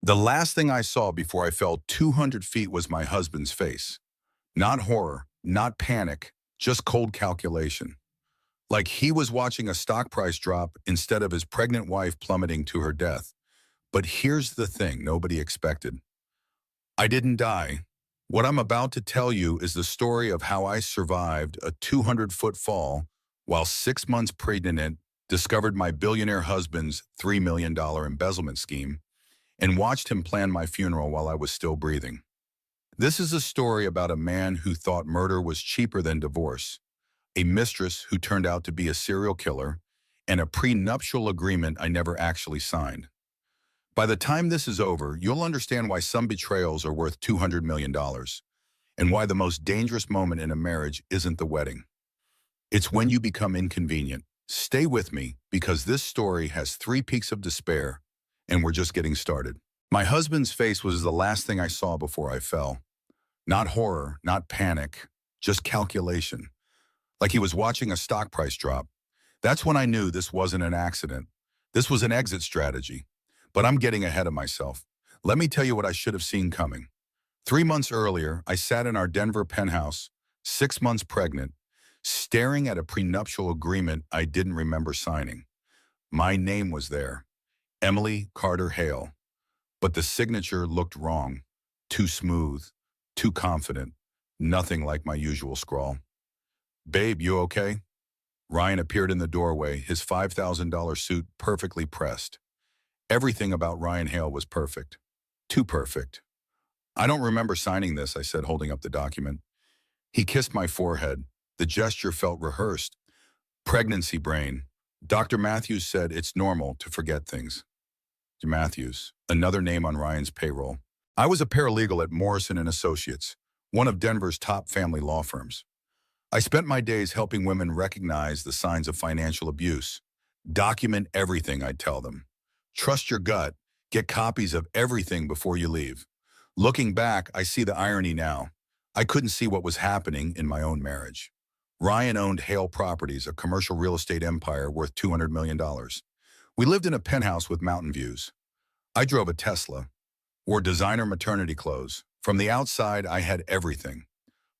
The last thing I saw before I fell 200 feet was my husband's face. Not horror, not panic, just cold calculation. Like he was watching a stock price drop instead of his pregnant wife plummeting to her death. But here's the thing nobody expected. I didn't die. What I'm about to tell you is the story of how I survived a 200-foot fall while 6 months pregnant, discovered my billionaire husband's $3 million embezzlement scheme, and watched him plan my funeral while I was still breathing. This is a story about a man who thought murder was cheaper than divorce, a mistress who turned out to be a serial killer, and a prenuptial agreement I never actually signed. By the time this is over, you'll understand why some betrayals are worth $200 million and why the most dangerous moment in a marriage isn't the wedding. It's when you become inconvenient. Stay with me because this story has 3 peaks of despair and we're just getting started. My husband's face was the last thing I saw before I fell. Not horror, not panic, just calculation. Like he was watching a stock price drop. That's when I knew this wasn't an accident. This was an exit strategy. But I'm getting ahead of myself. Let me tell you what I should have seen coming. 3 months earlier, I sat in our Denver penthouse, 6 months pregnant, staring at a prenuptial agreement I didn't remember signing. My name was there, Emily Carter Hale, but the signature looked wrong, too smooth, too confident, nothing like my usual scrawl. "Babe, you okay?" Ryan appeared in the doorway, his $5,000 suit perfectly pressed. Everything about Ryan Hale was perfect. Too perfect. "I don't remember signing this," I said, holding up the document. He kissed my forehead. The gesture felt rehearsed. "Pregnancy brain. Dr. Matthews said it's normal to forget things." Matthews, another name on Ryan's payroll. I was a paralegal at Morrison and Associates, one of Denver's top family law firms. I spent my days helping women recognize the signs of financial abuse. Document everything, I'd tell them. Trust your gut. Get copies of everything before you leave. Looking back, I see the irony now. I couldn't see what was happening in my own marriage. Ryan owned Hale Properties, a commercial real estate empire worth $200 million. We lived in a penthouse with mountain views. I drove a Tesla, wore designer maternity clothes. From the outside, I had everything.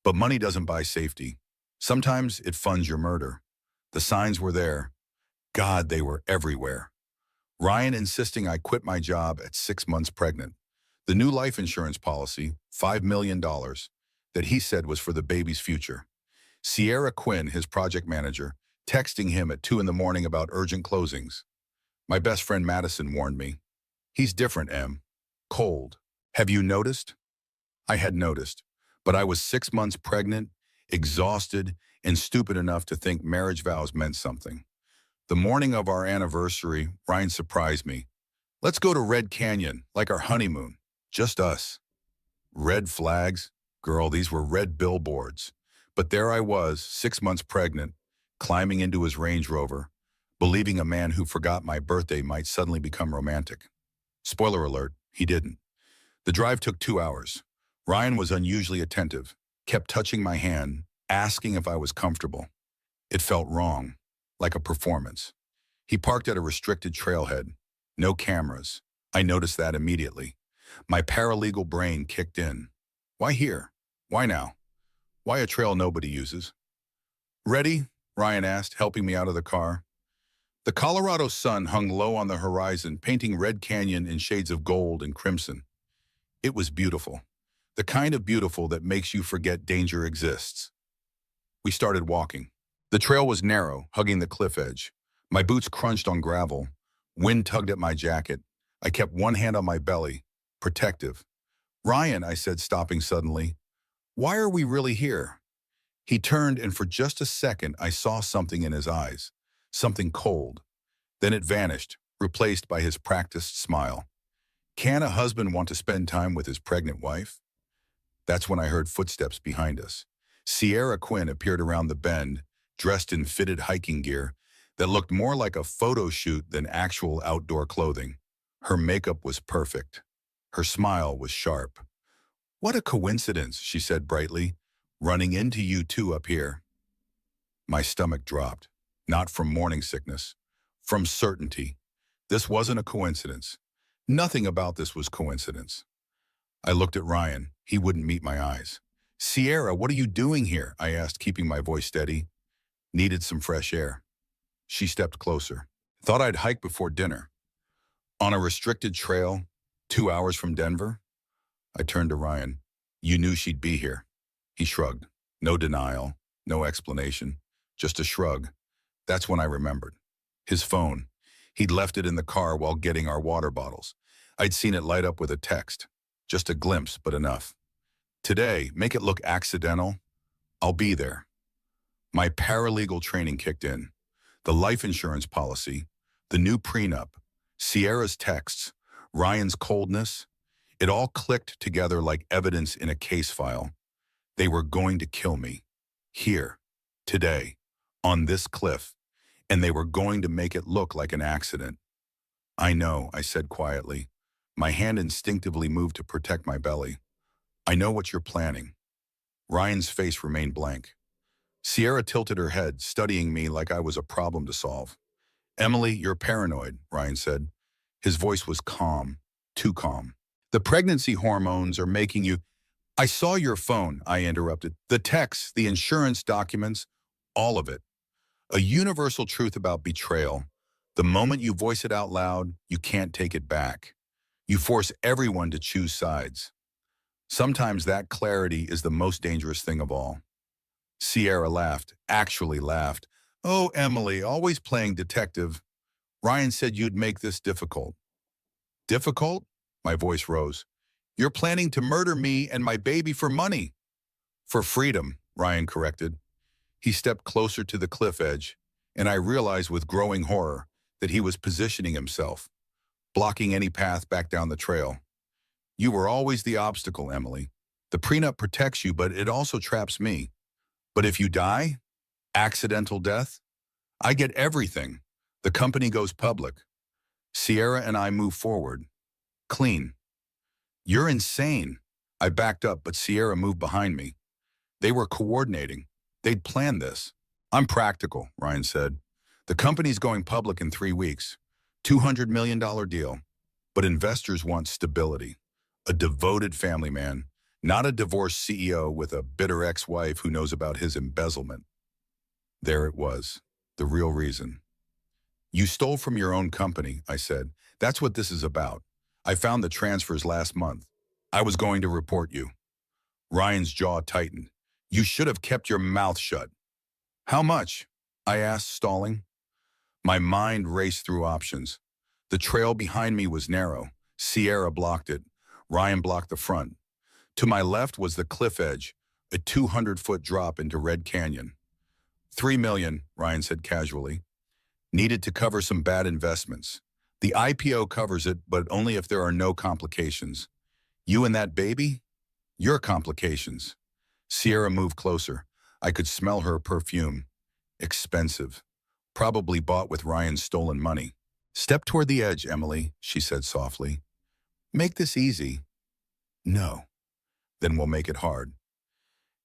But money doesn't buy safety. Sometimes it funds your murder. The signs were there. God, they were everywhere. Ryan insisting I quit my job at 6 months pregnant. The new life insurance policy, $5 million, that he said was for the baby's future. Sierra Quinn, his project manager, texting him at 2 in the morning about urgent closings. My best friend Madison warned me. "He's different, Em. Cold. Have you noticed?" I had noticed, but I was 6 months pregnant, exhausted, and stupid enough to think marriage vows meant something. The morning of our anniversary, Ryan surprised me. "Let's go to Red Canyon, like our honeymoon. Just us." Red flags? Girl, these were red billboards. But there I was, 6 months pregnant, climbing into his Range Rover, believing a man who forgot my birthday might suddenly become romantic. Spoiler alert, he didn't. The drive took 2 hours. Ryan was unusually attentive, kept touching my hand, asking if I was comfortable. It felt wrong, like a performance. He parked at a restricted trailhead. No cameras. I noticed that immediately. My paralegal brain kicked in. Why here? Why now? Why a trail nobody uses? "Ready?" Ryan asked, helping me out of the car. The Colorado sun hung low on the horizon, painting Red Canyon in shades of gold and crimson. It was beautiful. The kind of beautiful that makes you forget danger exists. We started walking. The trail was narrow, hugging the cliff edge. My boots crunched on gravel. Wind tugged at my jacket. I kept one hand on my belly, protective. "Ryan," I said, stopping suddenly, "why are we really here?" He turned, and for just a second, I saw something in his eyes, something cold. Then it vanished, replaced by his practiced smile. Can a husband want to spend time with his pregnant wife? That's when I heard footsteps behind us. Sierra Quinn appeared around the bend, dressed in fitted hiking gear that looked more like a photo shoot than actual outdoor clothing. Her makeup was perfect. Her smile was sharp. "What a coincidence," she said brightly, "running into you two up here." My stomach dropped, not from morning sickness, from certainty. This wasn't a coincidence. Nothing about this was coincidence. I looked at Ryan. He wouldn't meet my eyes. Sierra, what are you doing here? I asked, keeping my voice steady. Needed some fresh air. She stepped closer. Thought I'd hike before dinner. On a restricted trail, 2 hours from Denver? I turned to Ryan. You knew she'd be here. He shrugged. No denial, no explanation, just a shrug. That's when I remembered. His phone. He'd left it in the car while getting our water bottles. I'd seen it light up with a text. Just a glimpse, but enough. Today, make it look accidental. I'll be there. My paralegal training kicked in. The life insurance policy, the new prenup, Sierra's texts, Ryan's coldness. It all clicked together like evidence in a case file. They were going to kill me. Here, today, on this cliff. And they were going to make it look like an accident. I know, I said quietly. My hand instinctively moved to protect my belly. I know what you're planning. Ryan's face remained blank. Sierra tilted her head, studying me like I was a problem to solve. Emily, you're paranoid, Ryan said. His voice was calm, too calm. The pregnancy hormones are making you... I saw your phone, I interrupted. The texts, the insurance documents, all of it. A universal truth about betrayal. The moment you voice it out loud, you can't take it back. You force everyone to choose sides. Sometimes that clarity is the most dangerous thing of all. Sierra laughed, actually laughed. Oh, Emily, always playing detective. Ryan said you'd make this difficult. Difficult? My voice rose. You're planning to murder me and my baby for money. For freedom, Ryan corrected. He stepped closer to the cliff edge, and I realized with growing horror that he was positioning himself, blocking any path back down the trail. You were always the obstacle, Emily. The prenup protects you, but it also traps me. But if you die, accidental death, I get everything. The company goes public. Sierra and I move forward. Clean. You're insane. I backed up, but Sierra moved behind me. They were coordinating. They'd planned this. I'm practical, Ryan said. The company's going public in 3 weeks. $200 million deal. But investors want stability. A devoted family man, not a divorced CEO with a bitter ex-wife who knows about his embezzlement. There it was, the real reason. You stole from your own company, I said. That's what this is about. I found the transfers last month. I was going to report you. Ryan's jaw tightened. You should have kept your mouth shut. How much? I asked, stalling. My mind raced through options. The trail behind me was narrow. Sierra blocked it. Ryan blocked the front. To my left was the cliff edge, a 200-foot drop into Red Canyon. $3 million, Ryan said casually. Needed to cover some bad investments. The IPO covers it, but only if there are no complications. You and that baby? Your complications. Sierra moved closer. I could smell her perfume. Expensive. Probably bought with Ryan's stolen money. Step toward the edge, Emily, she said softly. Make this easy. No. Then we'll make it hard.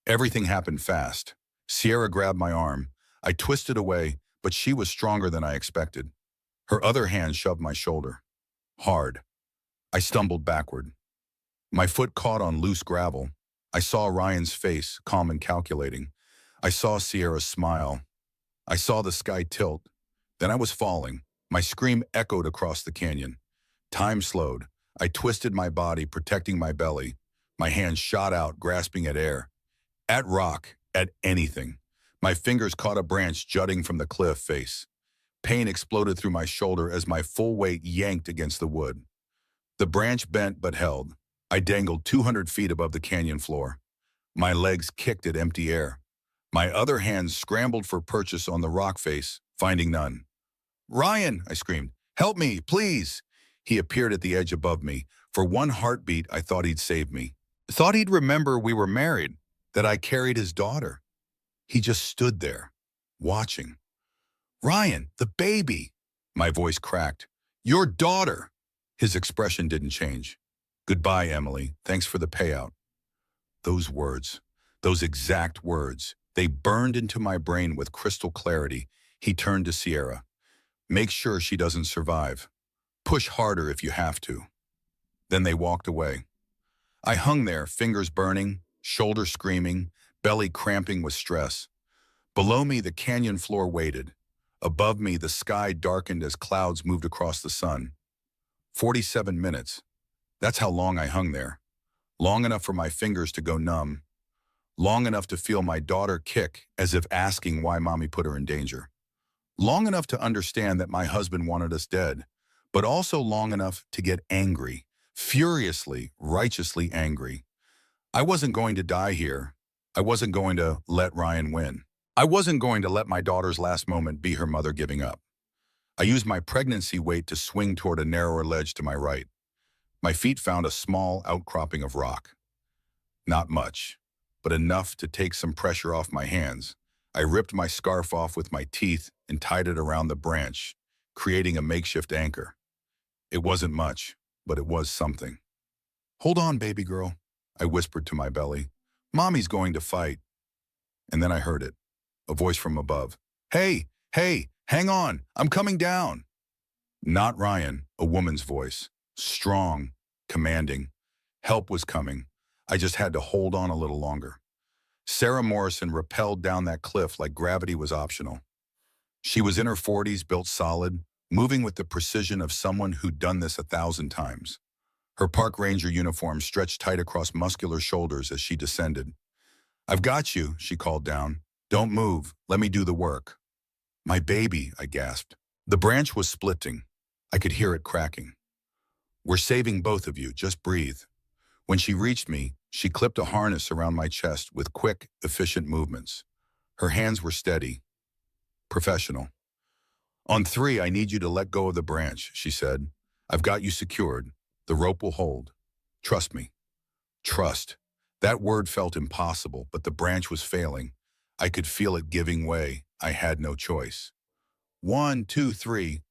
Everything happened fast. Sierra grabbed my arm. I twisted away, but she was stronger than I expected. Her other hand shoved my shoulder. Hard. I stumbled backward. My foot caught on loose gravel. I saw Ryan's face, calm and calculating. I saw Sierra smile. I saw the sky tilt. Then I was falling. My scream echoed across the canyon. Time slowed. I twisted my body, protecting my belly. My hands shot out, grasping at air. At rock, at anything. My fingers caught a branch jutting from the cliff face. Pain exploded through my shoulder as my full weight yanked against the wood. The branch bent but held. I dangled 200 feet above the canyon floor. My legs kicked at empty air. My other hand scrambled for purchase on the rock face, finding none. Ryan, I screamed, help me, please. He appeared at the edge above me. For one heartbeat, I thought he'd save me. Thought he'd remember we were married, that I carried his daughter. He just stood there, watching. Ryan, the baby. My voice cracked. Your daughter. His expression didn't change. Goodbye, Emily. Thanks for the payout. Those words, those exact words, they burned into my brain with crystal clarity. He turned to Sierra. Make sure she doesn't survive. push harder if you have to." Then they walked away. I hung there, fingers burning, shoulders screaming, belly cramping with stress. Below me, the canyon floor waited. Above me, the sky darkened as clouds moved across the sun. 47 minutes. That's how long I hung there. Long enough for my fingers to go numb. Long enough to feel my daughter kick as if asking why mommy put her in danger. Long enough to understand that my husband wanted us dead, but also long enough to get angry, furiously, righteously angry. I wasn't going to die here. I wasn't going to let Ryan win. I wasn't going to let my daughter's last moment be her mother giving up. I used my pregnancy weight to swing toward a narrower ledge to my right. My feet found a small outcropping of rock. Not much, but enough to take some pressure off my hands. I ripped my scarf off with my teeth and tied it around the branch, creating a makeshift anchor. It wasn't much, but it was something. "Hold on, baby girl," I whispered to my belly. "Mommy's going to fight." And then I heard it, a voice from above. "Hey, hey, hang on, I'm coming down." Not Ryan, a woman's voice. Strong, commanding. Help was coming. I just had to hold on a little longer. Sarah Morrison rappelled down that cliff like gravity was optional. She was in her 40s, built solid, moving with the precision of someone who'd done this 1,000 times. Her park ranger uniform stretched tight across muscular shoulders as she descended. "I've got you," she called down. "Don't move. Let me do the work." "My baby," I gasped. The branch was splitting. I could hear it cracking. "We're saving both of you. Just breathe." When she reached me, she clipped a harness around my chest with quick, efficient movements. Her hands were steady, professional. "On 3, I need you to let go of the branch," she said. "I've got you secured. The rope will hold. Trust me." Trust. That word felt impossible, but the branch was failing. I could feel it giving way. I had no choice. 1, 2, 3.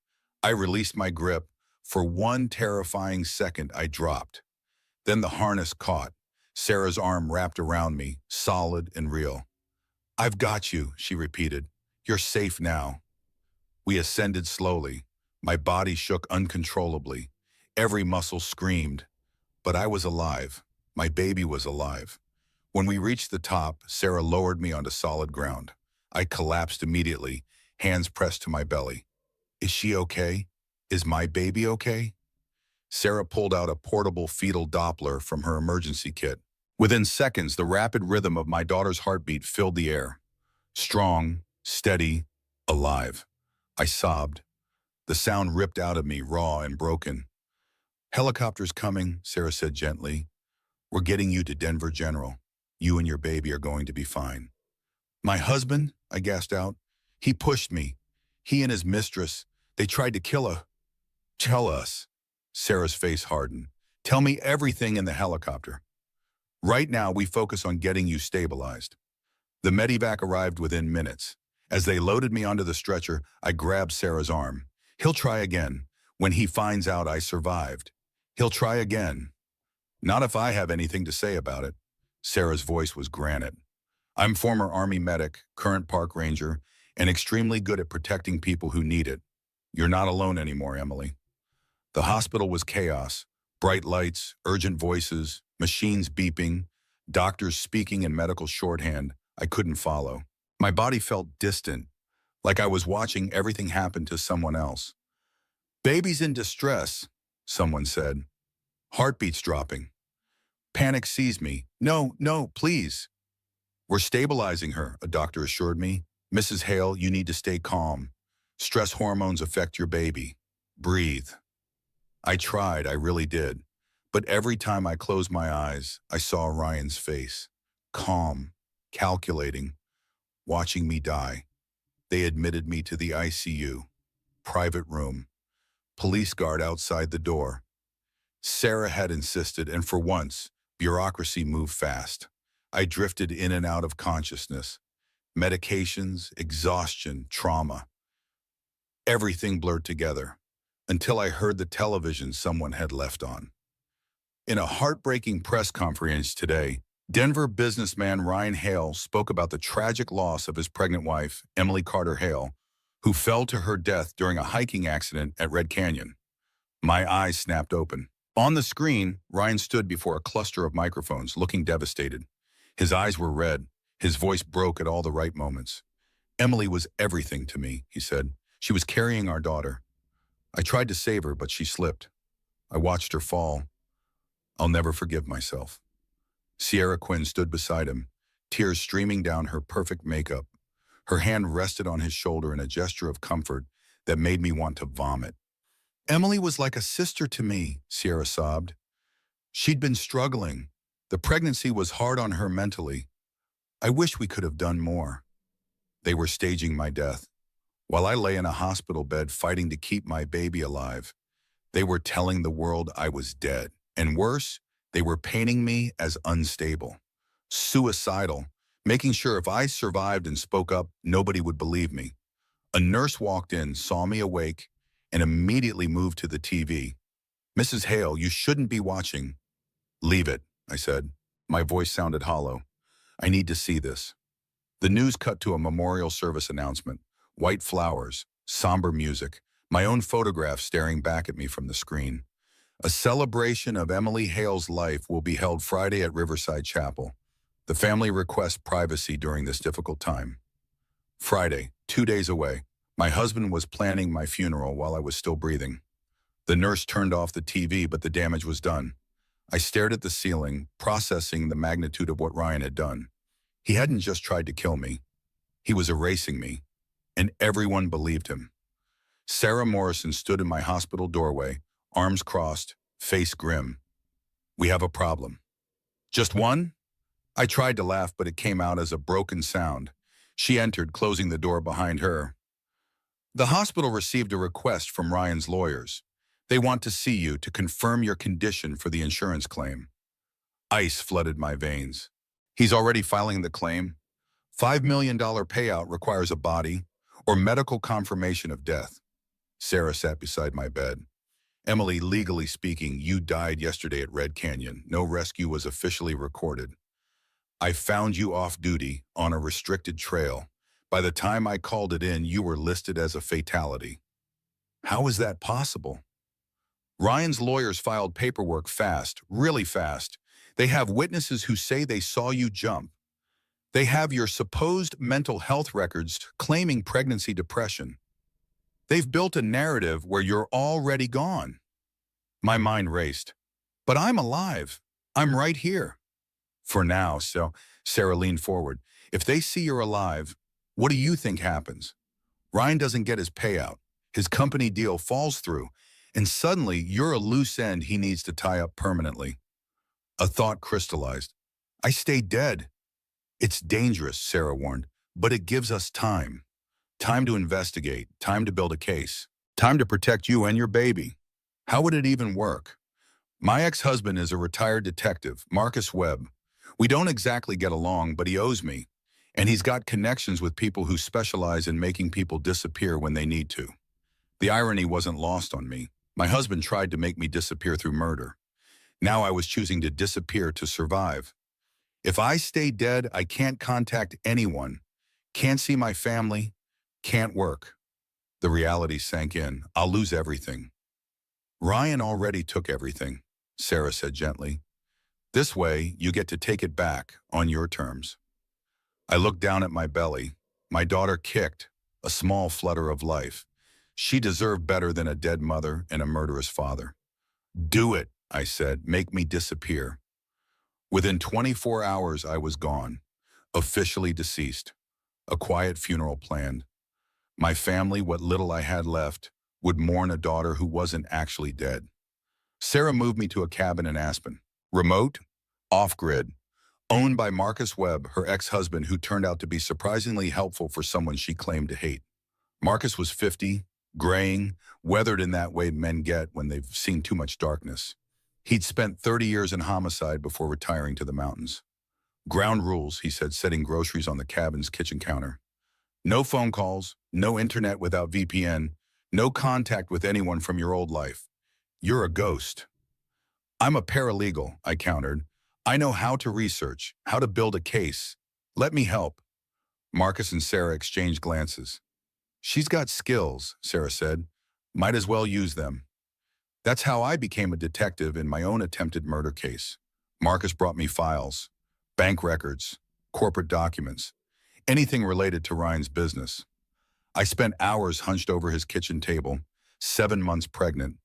I released my grip. For one terrifying second, I dropped. Then the harness caught. Sarah's arm wrapped around me, solid and real. "I've got you," she repeated. "You're safe now." We ascended slowly. My body shook uncontrollably. Every muscle screamed. But I was alive. My baby was alive. When we reached the top, Sarah lowered me onto solid ground. I collapsed immediately, hands pressed to my belly. "Is she okay? Is my baby okay?" Sarah pulled out a portable fetal Doppler from her emergency kit. Within seconds, the rapid rhythm of my daughter's heartbeat filled the air. Strong, steady, alive. I sobbed. The sound ripped out of me, raw and broken. "Helicopter's coming," Sarah said gently. "We're getting you to Denver General. You and your baby are going to be fine." "My husband?" I gasped out. "He pushed me. He and his mistress. They tried to kill her." "Tell us." Sarah's face hardened. "Tell me everything in the helicopter." "Right now, we focus on getting you stabilized." The medevac arrived within minutes. As they loaded me onto the stretcher, I grabbed Sarah's arm. "He'll try again. When he finds out I survived. He'll try again." "Not if I have anything to say about it." Sarah's voice was granite. "I'm former Army medic, current park ranger, and extremely good at protecting people who need it. You're not alone anymore, Emily." The hospital was chaos. Bright lights, urgent voices, machines beeping, doctors speaking in medical shorthand. I couldn't follow. My body felt distant, like I was watching everything happen to someone else. "Baby's in distress," someone said. Heartbeats dropping. Panic seized me. "No, no, please." "We're stabilizing her," a doctor assured me. "Mrs. Hale, you need to stay calm. Stress hormones affect your baby. Breathe." I tried, I really did. But every time I closed my eyes, I saw Ryan's face. Calm, calculating, watching me die. They admitted me to the ICU. Private room. Police guard outside the door. Sarah had insisted, and for once, bureaucracy moved fast. I drifted in and out of consciousness. Medications, exhaustion, trauma. Everything blurred together, until I heard the television someone had left on. In a heartbreaking press conference today, Denver businessman Ryan Hale spoke about the tragic loss of his pregnant wife, Emily Carter Hale, who fell to her death during a hiking accident at Red Canyon. My eyes snapped open. On the screen, Ryan stood before a cluster of microphones, looking devastated. His eyes were red. His voice broke at all the right moments. Emily was everything to me, he said. She was carrying our daughter. I tried to save her, but she slipped. I watched her fall. I'll never forgive myself. Sierra Quinn stood beside him, tears streaming down her perfect makeup. Her hand rested on his shoulder in a gesture of comfort that made me want to vomit. Emily was like a sister to me, Sierra sobbed. She'd been struggling. The pregnancy was hard on her mentally. I wish we could have done more. They were staging my death. While I lay in a hospital bed fighting to keep my baby alive, they were telling the world I was dead. And worse, they were painting me as unstable, suicidal, making sure if I survived and spoke up, nobody would believe me. A nurse walked in, saw me awake, and immediately moved to the TV. Mrs. Hale, you shouldn't be watching. Leave it, I said. My voice sounded hollow. I need to see this. The news cut to a memorial service announcement. White flowers, somber music, my own photograph staring back at me from the screen. A celebration of Emily Hale's life will be held Friday at Riverside Chapel. The family requests privacy during this difficult time. Friday, 2 days away. My husband was planning my funeral while I was still breathing. The nurse turned off the TV, but the damage was done. I stared at the ceiling, processing the magnitude of what Ryan had done. He hadn't just tried to kill me. He was erasing me, and everyone believed him. Sarah Morrison stood in my hospital doorway, arms crossed, face grim. We have a problem. Just one? I tried to laugh, but it came out as a broken sound. She entered, closing the door behind her. The hospital received a request from Ryan's lawyers. They want to see you to confirm your condition for the insurance claim. Ice flooded my veins. He's already filing the claim. $5 million payout requires a body or medical confirmation of death. Sarah sat beside my bed. Emily, legally speaking, you died yesterday at Red Canyon. No rescue was officially recorded. I found you off duty on a restricted trail. By the time I called it in, you were listed as a fatality. How is that possible? Ryan's lawyers filed paperwork fast, really fast. They have witnesses who say they saw you jump. They have your supposed mental health records claiming pregnancy depression. They've built a narrative where you're already gone. My mind raced. But I'm alive. I'm right here. For now, so Sarah leaned forward. If they see you're alive, what do you think happens? Ryan doesn't get his payout. His company deal falls through, and suddenly you're a loose end he needs to tie up permanently. A thought crystallized. I stay dead. It's dangerous, Sarah warned, but it gives us time. Time to investigate, time to build a case, time to protect you and your baby. How would it even work? My ex-husband is a retired detective, Marcus Webb. We don't exactly get along, but he owes me, and he's got connections with people who specialize in making people disappear when they need to. The irony wasn't lost on me. My husband tried to make me disappear through murder. Now I was choosing to disappear to survive. If I stay dead, I can't contact anyone, can't see my family, can't work. The reality sank in. I'll lose everything. Ryan already took everything, Sarah said gently. This way, you get to take it back on your terms. I looked down at my belly. My daughter kicked, a small flutter of life. She deserved better than a dead mother and a murderous father. Do it, I said. Make me disappear. Within 24 hours, I was gone, officially deceased. A quiet funeral planned. My family, what little I had left, would mourn a daughter who wasn't actually dead. Sarah moved me to a cabin in Aspen. Remote, off-grid, owned by Marcus Webb, her ex-husband, who turned out to be surprisingly helpful for someone she claimed to hate. Marcus was 50, graying, weathered in that way men get when they've seen too much darkness. He'd spent 30 years in homicide before retiring to the mountains. Ground rules, he said, setting groceries on the cabin's kitchen counter. No phone calls, no internet without VPN, no contact with anyone from your old life. You're a ghost. I'm a paralegal, I countered. I know how to research, how to build a case. Let me help. Marcus and Sarah exchanged glances. She's got skills, Sarah said. Might as well use them. That's how I became a detective in my own attempted murder case. Marcus brought me files, bank records, corporate documents, anything related to Ryan's business. I spent hours hunched over his kitchen table, 7 months pregnant,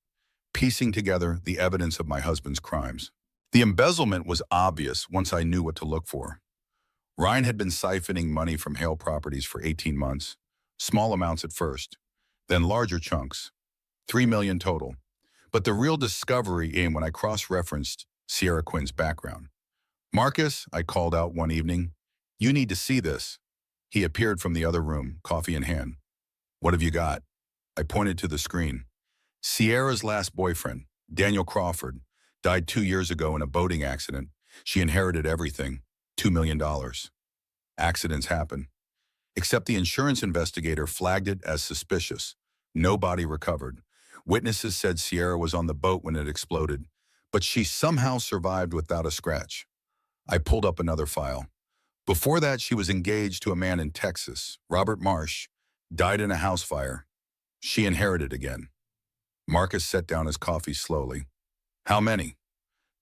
piecing together the evidence of my husband's crimes. The embezzlement was obvious once I knew what to look for. Ryan had been siphoning money from Hale Properties for 18 months, small amounts at first, then larger chunks, 3 million total. But the real discovery came when I cross-referenced Sierra Quinn's background. "Marcus," I called out one evening, "you need to see this." He appeared from the other room, coffee in hand. "What have you got?" I pointed to the screen. Sierra's last boyfriend, Daniel Crawford, died 2 years ago in a boating accident. She inherited everything, $2 million. Accidents happen. Except the insurance investigator flagged it as suspicious. No body recovered. Witnesses said Sierra was on the boat when it exploded, but she somehow survived without a scratch. I pulled up another file. Before that, she was engaged to a man in Texas, Robert Marsh, died in a house fire. She inherited again. Marcus set down his coffee slowly. "How many?"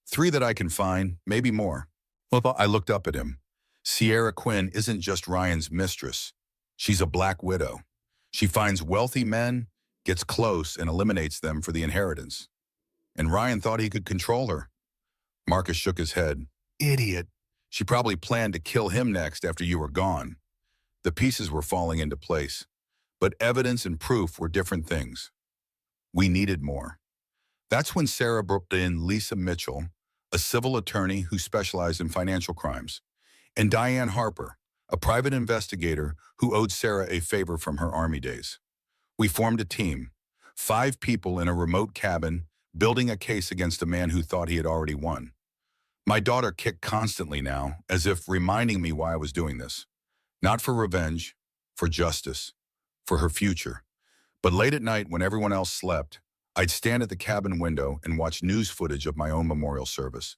"3 that I can find, maybe more." Well, I looked up at him. Sierra Quinn isn't just Ryan's mistress. She's a black widow. She finds wealthy men, gets close, and eliminates them for the inheritance. And Ryan thought he could control her. Marcus shook his head. "Idiot. She probably planned to kill him next after you were gone." The pieces were falling into place, but evidence and proof were different things. We needed more. That's when Sarah brought in Lisa Mitchell, a civil attorney who specialized in financial crimes, and Diane Harper, a private investigator who owed Sarah a favor from her Army days. We formed a team, 5 people in a remote cabin, building a case against a man who thought he had already won. My daughter kicked constantly now, as if reminding me why I was doing this. Not for revenge, for justice, for her future. But late at night, when everyone else slept, I'd stand at the cabin window and watch news footage of my own memorial service.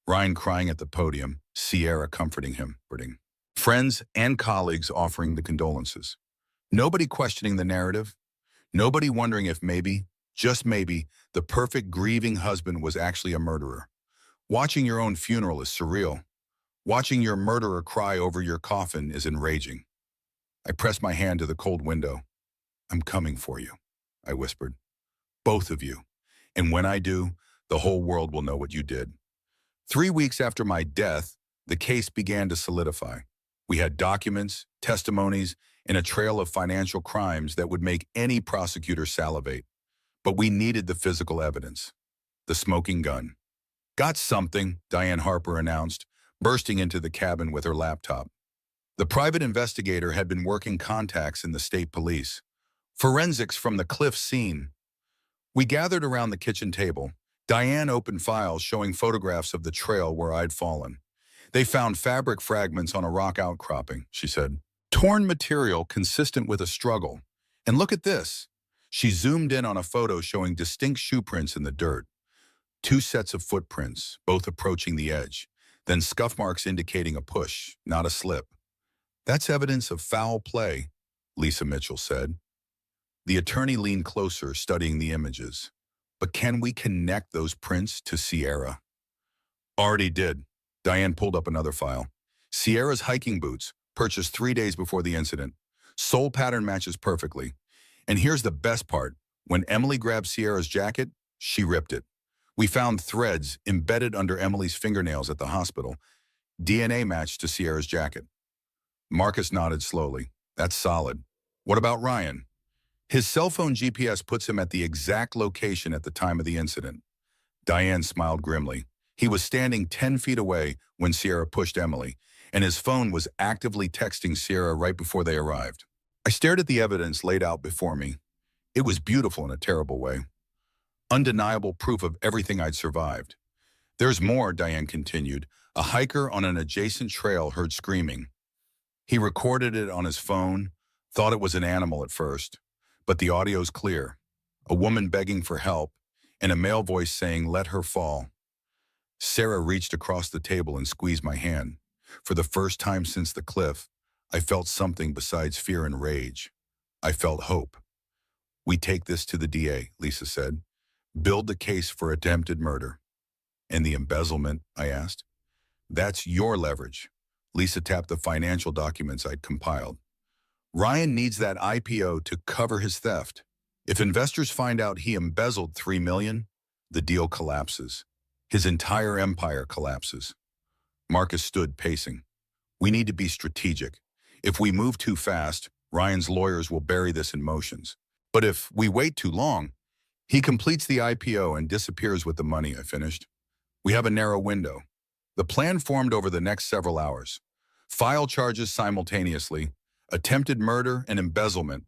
Ryan crying at the podium, Sierra comforting him, friends and colleagues offering the condolences. Nobody questioning the narrative. Nobody wondering if maybe, just maybe, the perfect grieving husband was actually a murderer. Watching your own funeral is surreal. Watching your murderer cry over your coffin is enraging. I pressed my hand to the cold window. "I'm coming for you," I whispered. "Both of you. And when I do, the whole world will know what you did." 3 weeks after my death, the case began to solidify. We had documents, testimonies, and a trail of financial crimes that would make any prosecutor salivate. But we needed the physical evidence. The smoking gun. "Got something," Diane Harper announced, bursting into the cabin with her laptop. The private investigator had been working contacts in the state police. Forensics from the cliff scene. We gathered around the kitchen table. Diane opened files showing photographs of the trail where I'd fallen. "They found fabric fragments on a rock outcropping," she said. "Torn material consistent with a struggle. And look at this." She zoomed in on a photo showing distinct shoe prints in the dirt. 2 sets of footprints, both approaching the edge, then scuff marks indicating a push, not a slip. "That's evidence of foul play," Lisa Mitchell said. The attorney leaned closer, studying the images. "But can we connect those prints to Sierra?" "Already did." Diane pulled up another file. "Sierra's hiking boots, purchased 3 days before the incident. Sole pattern matches perfectly. And here's the best part. When Emily grabbed Sierra's jacket, she ripped it. We found threads embedded under Emily's fingernails at the hospital. DNA matched to Sierra's jacket." Marcus nodded slowly. "That's solid. What about Ryan?" "His cell phone GPS puts him at the exact location at the time of the incident." Diane smiled grimly. "He was standing 10 feet away when Sierra pushed Emily, and his phone was actively texting Sierra right before they arrived." I stared at the evidence laid out before me. It was beautiful in a terrible way. Undeniable proof of everything I'd survived. "There's more," Diane continued. "A hiker on an adjacent trail heard screaming. He recorded it on his phone, thought it was an animal at first, but the audio's clear. A woman begging for help, and a male voice saying, 'Let her fall.'" Sarah reached across the table and squeezed my hand. For the first time since the cliff, I felt something besides fear and rage. I felt hope. "We take this to the DA," Lisa said. Build the case for attempted murder. And the embezzlement, I asked. That's your leverage. Lisa tapped the financial documents I'd compiled. Ryan needs that IPO to cover his theft. If investors find out he embezzled $3 million, the deal collapses. His entire empire collapses. Marcus stood pacing. We need to be strategic. If we move too fast, Ryan's lawyers will bury this in motions. But if we wait too long, he completes the IPO and disappears with the money, I finished. We have a narrow window. The plan formed over the next several hours. File charges simultaneously, attempted murder and embezzlement.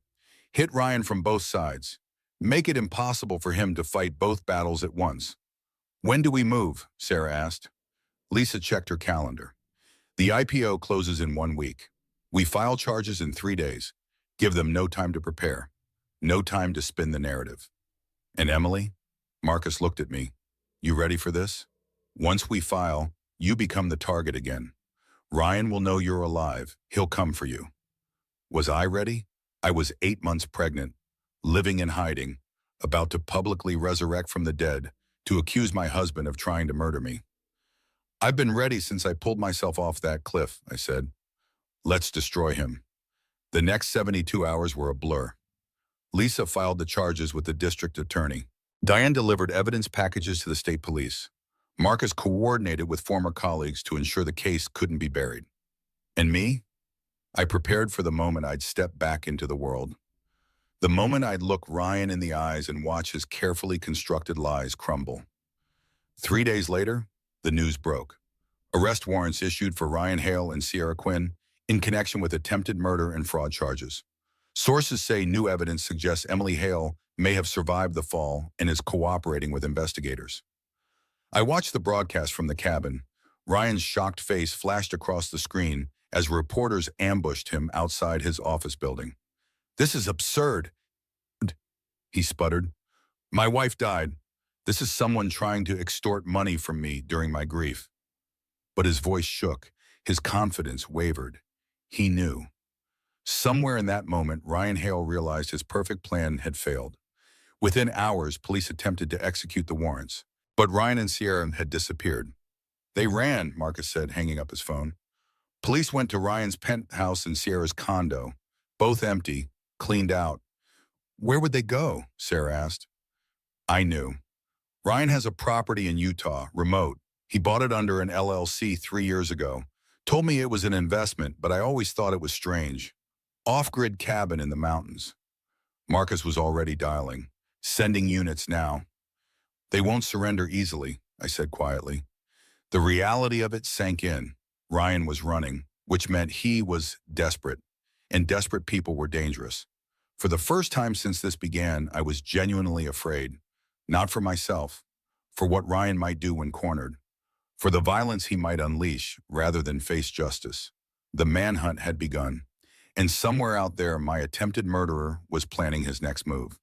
Hit Ryan from both sides. Make it impossible for him to fight both battles at once. When do we move? Sarah asked. Lisa checked her calendar. The IPO closes in 1 week. We file charges in 3 days. Give them no time to prepare. No time to spin the narrative. And Emily? Marcus looked at me. You ready for this? Once we file, you become the target again. Ryan will know you're alive. He'll come for you. Was I ready? I was 8 months pregnant, living in hiding, about to publicly resurrect from the dead, to accuse my husband of trying to murder me. I've been ready since I pulled myself off that cliff, I said. Let's destroy him. The next 72 hours were a blur. Lisa filed the charges with the district attorney. Diane delivered evidence packages to the state police. Marcus coordinated with former colleagues to ensure the case couldn't be buried. And me? I prepared for the moment I'd step back into the world. The moment I'd look Ryan in the eyes and watch his carefully constructed lies crumble. 3 days later, the news broke. Arrest warrants issued for Ryan Hale and Sierra Quinn in connection with attempted murder and fraud charges. Sources say new evidence suggests Emily Hale may have survived the fall and is cooperating with investigators. I watched the broadcast from the cabin. Ryan's shocked face flashed across the screen as reporters ambushed him outside his office building. This is absurd, he sputtered. My wife died. This is someone trying to extort money from me during my grief. But his voice shook. His confidence wavered. He knew. Somewhere in that moment, Ryan Hale realized his perfect plan had failed. Within hours, police attempted to execute the warrants, but Ryan and Sierra had disappeared. They ran, Marcus said, hanging up his phone. Police went to Ryan's penthouse and Sierra's condo, both empty, cleaned out. Where would they go? Sarah asked. I knew. Ryan has a property in Utah, remote. He bought it under an LLC 3 years ago. Told me it was an investment, but I always thought it was strange. Off-grid cabin in the mountains. Marcus was already dialing. Sending units now. They won't surrender easily, I said quietly. The reality of it sank in. Ryan was running, which meant he was desperate, and desperate people were dangerous. For the first time since this began, I was genuinely afraid. Not for myself, for what Ryan might do when cornered, for the violence he might unleash rather than face justice. The manhunt had begun, and somewhere out there my attempted murderer was planning his next move.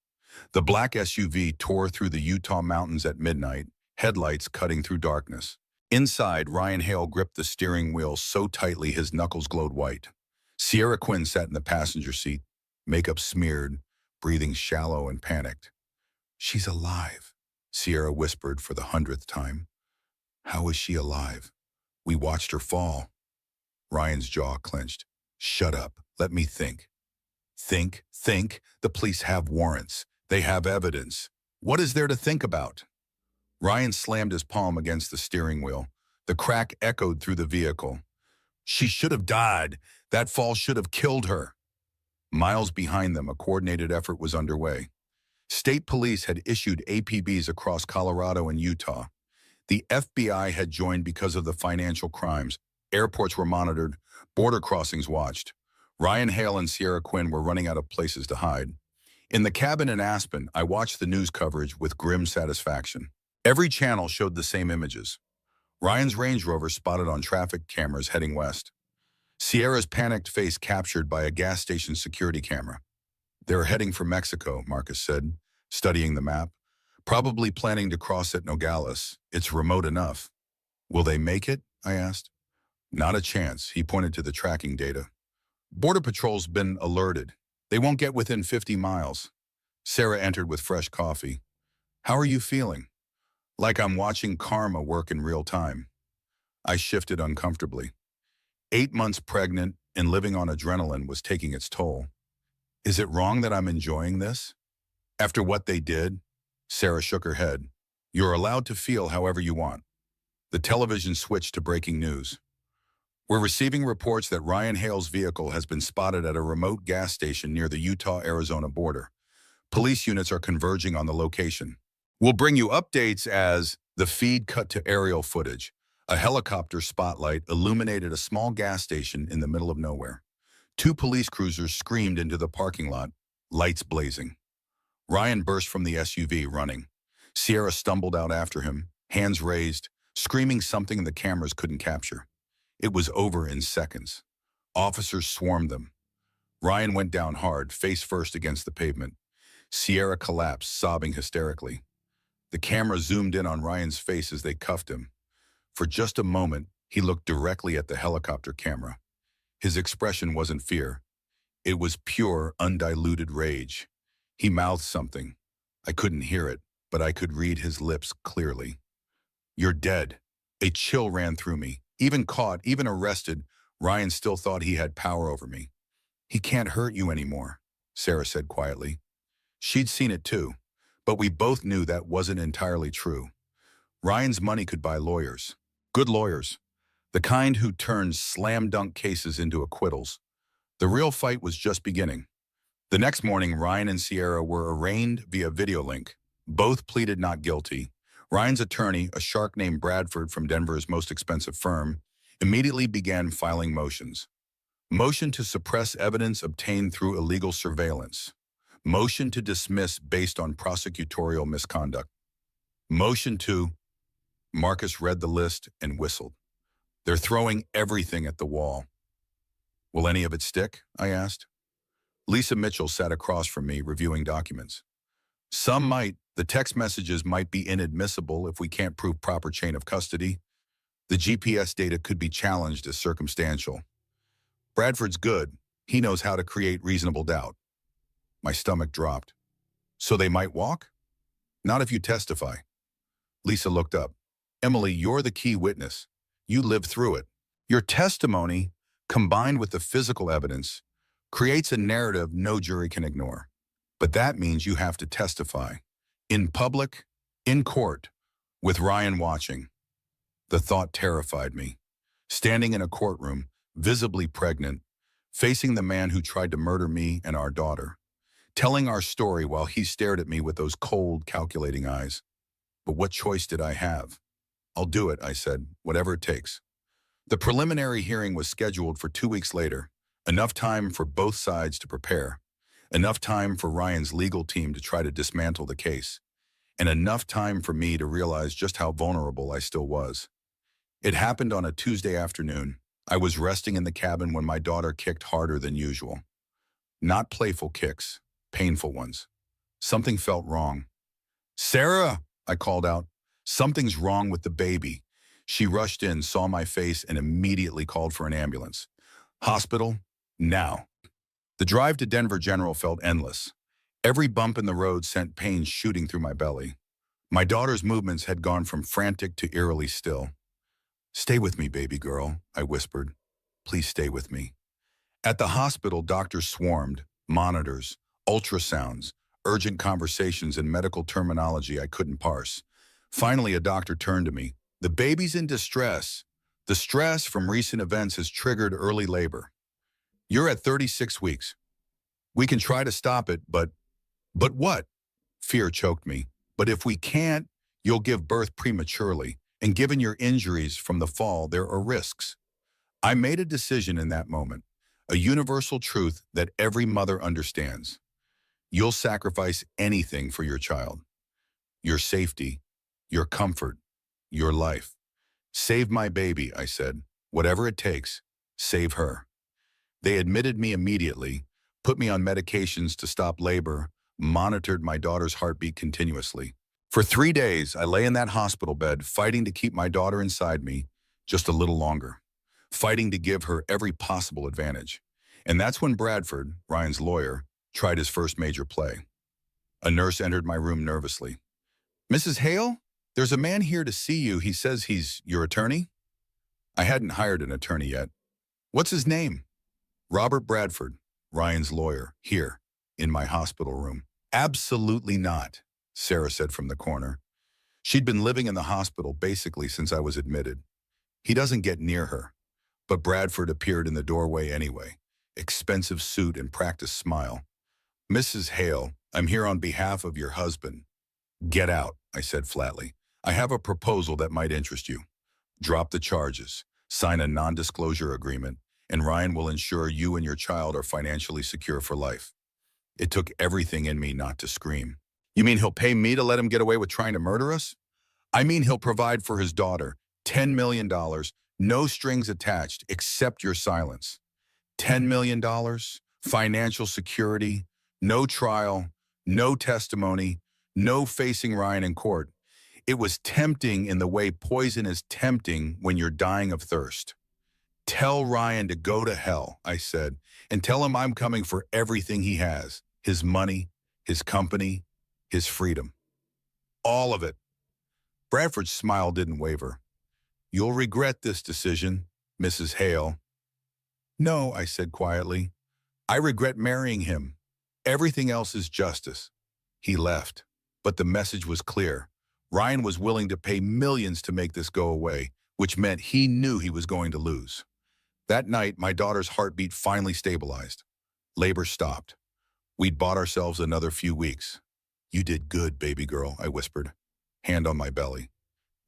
The black SUV tore through the Utah mountains at midnight, headlights cutting through darkness. Inside, Ryan Hale gripped the steering wheel so tightly his knuckles glowed white. Sierra Quinn sat in the passenger seat, makeup smeared, breathing shallow and panicked. She's alive, Sierra whispered for the 100th time. How is she alive? We watched her fall. Ryan's jaw clenched. Shut up. Let me think. Think. The police have warrants. They have evidence. What is there to think about? Ryan slammed his palm against the steering wheel. The crack echoed through the vehicle. She should have died. That fall should have killed her. Miles behind them, a coordinated effort was underway. State police had issued APBs across Colorado and Utah. The FBI had joined because of the financial crimes. Airports were monitored. Border crossings watched. Ryan Hale and Sierra Quinn were running out of places to hide. In the cabin in Aspen, I watched the news coverage with grim satisfaction. Every channel showed the same images. Ryan's Range Rover spotted on traffic cameras heading west. Sierra's panicked face captured by a gas station security camera. They're heading for Mexico, Marcus said, studying the map. Probably planning to cross at Nogales. It's remote enough. Will they make it? I asked. Not a chance, he pointed to the tracking data. Border Patrol's been alerted. They won't get within 50 miles. Sarah entered with fresh coffee. How are you feeling? Like I'm watching karma work in real time. I shifted uncomfortably. 8 months pregnant and living on adrenaline was taking its toll. Is it wrong that I'm enjoying this? After what they did, Sarah shook her head. You're allowed to feel however you want. The television switched to breaking news. We're receiving reports that Ryan Hale's vehicle has been spotted at a remote gas station near the Utah-Arizona border. Police units are converging on the location. We'll bring you updates as the feed cut to aerial footage. A helicopter spotlight illuminated a small gas station in the middle of nowhere. 2 police cruisers screamed into the parking lot, lights blazing. Ryan burst from the SUV, running. Sierra stumbled out after him, hands raised, screaming something the cameras couldn't capture. It was over in seconds. Officers swarmed them. Ryan went down hard, face first against the pavement. Sierra collapsed, sobbing hysterically. The camera zoomed in on Ryan's face as they cuffed him. For just a moment, he looked directly at the helicopter camera. His expression wasn't fear. It was pure, undiluted rage. He mouthed something. I couldn't hear it, but I could read his lips clearly. You're dead. A chill ran through me. Even caught, even arrested, Ryan still thought he had power over me. He can't hurt you anymore, Sarah said quietly. She'd seen it too, but we both knew that wasn't entirely true. Ryan's money could buy lawyers. Good lawyers. The kind who turned slam-dunk cases into acquittals. The real fight was just beginning. The next morning, Ryan and Sierra were arraigned via video link. Both pleaded not guilty. Ryan's attorney, a shark named Bradford from Denver's most expensive firm, immediately began filing motions. Motion to suppress evidence obtained through illegal surveillance. Motion to dismiss based on prosecutorial misconduct. Motion to... Marcus read the list and whistled. They're throwing everything at the wall. Will any of it stick? I asked. Lisa Mitchell sat across from me, reviewing documents. Some might. The text messages might be inadmissible if we can't prove proper chain of custody. The GPS data could be challenged as circumstantial. Bradford's good. He knows how to create reasonable doubt. My stomach dropped. So they might walk? Not if you testify. Lisa looked up. Emily, you're the key witness. You lived through it. Your testimony, combined with the physical evidence, creates a narrative no jury can ignore. But that means you have to testify. In public, in court, with Ryan watching. The thought terrified me. Standing in a courtroom, visibly pregnant, facing the man who tried to murder me and our daughter, telling our story while he stared at me with those cold, calculating eyes. But what choice did I have? I'll do it, I said, whatever it takes. The preliminary hearing was scheduled for 2 weeks later, enough time for both sides to prepare, enough time for Ryan's legal team to try to dismantle the case, and enough time for me to realize just how vulnerable I still was. It happened on a Tuesday afternoon. I was resting in the cabin when my daughter kicked harder than usual. Not playful kicks, painful ones. Something felt wrong. Sarah, I called out. Something's wrong with the baby. She rushed in, saw my face, and immediately called for an ambulance. Hospital, now. The drive to Denver General felt endless. Every bump in the road sent pain shooting through my belly. My daughter's movements had gone from frantic to eerily still. Stay with me, baby girl, I whispered. Please stay with me. At the hospital, doctors swarmed, monitors, ultrasounds, urgent conversations, and medical terminology I couldn't parse. Finally, a doctor turned to me. The baby's in distress. The stress from recent events has triggered early labor. You're at 36 weeks. We can try to stop it, but what? Fear choked me. But if we can't, you'll give birth prematurely. And given your injuries from the fall, there are risks. I made a decision in that moment, a universal truth that every mother understands. You'll sacrifice anything for your child. Your safety, your comfort, your life. Save my baby, I said. Whatever it takes, save her. They admitted me immediately, put me on medications to stop labor, monitored my daughter's heartbeat continuously. For 3 days, I lay in that hospital bed, fighting to keep my daughter inside me just a little longer, fighting to give her every possible advantage. And that's when Bradford, Ryan's lawyer, tried his first major play. A nurse entered my room nervously. Mrs. Hale, there's a man here to see you. He says he's your attorney? I hadn't hired an attorney yet. What's his name? Robert Bradford, Ryan's lawyer, here, in my hospital room. Absolutely not, Sarah said from the corner. She'd been living in the hospital basically since I was admitted. He doesn't get near her. But Bradford appeared in the doorway anyway, expensive suit and practiced smile. Mrs. Hale, I'm here on behalf of your husband. Get out, I said flatly. I have a proposal that might interest you. Drop the charges, sign a non-disclosure agreement, and Ryan will ensure you and your child are financially secure for life. It took everything in me not to scream. You mean he'll pay me to let him get away with trying to murder us? I mean he'll provide for his daughter, $10 million, no strings attached except your silence. $10 million, financial security, no trial, no testimony, no facing Ryan in court. It was tempting in the way poison is tempting when you're dying of thirst. Tell Ryan to go to hell, I said, and tell him I'm coming for everything he has, his money, his company, his freedom. All of it. Bradford's smile didn't waver. You'll regret this decision, Mrs. Hale. No, I said quietly. I regret marrying him. Everything else is justice. He left, but the message was clear. Ryan was willing to pay millions to make this go away, which meant he knew he was going to lose. That night, my daughter's heartbeat finally stabilized. Labor stopped. We'd bought ourselves another few weeks. You did good, baby girl, I whispered, hand on my belly.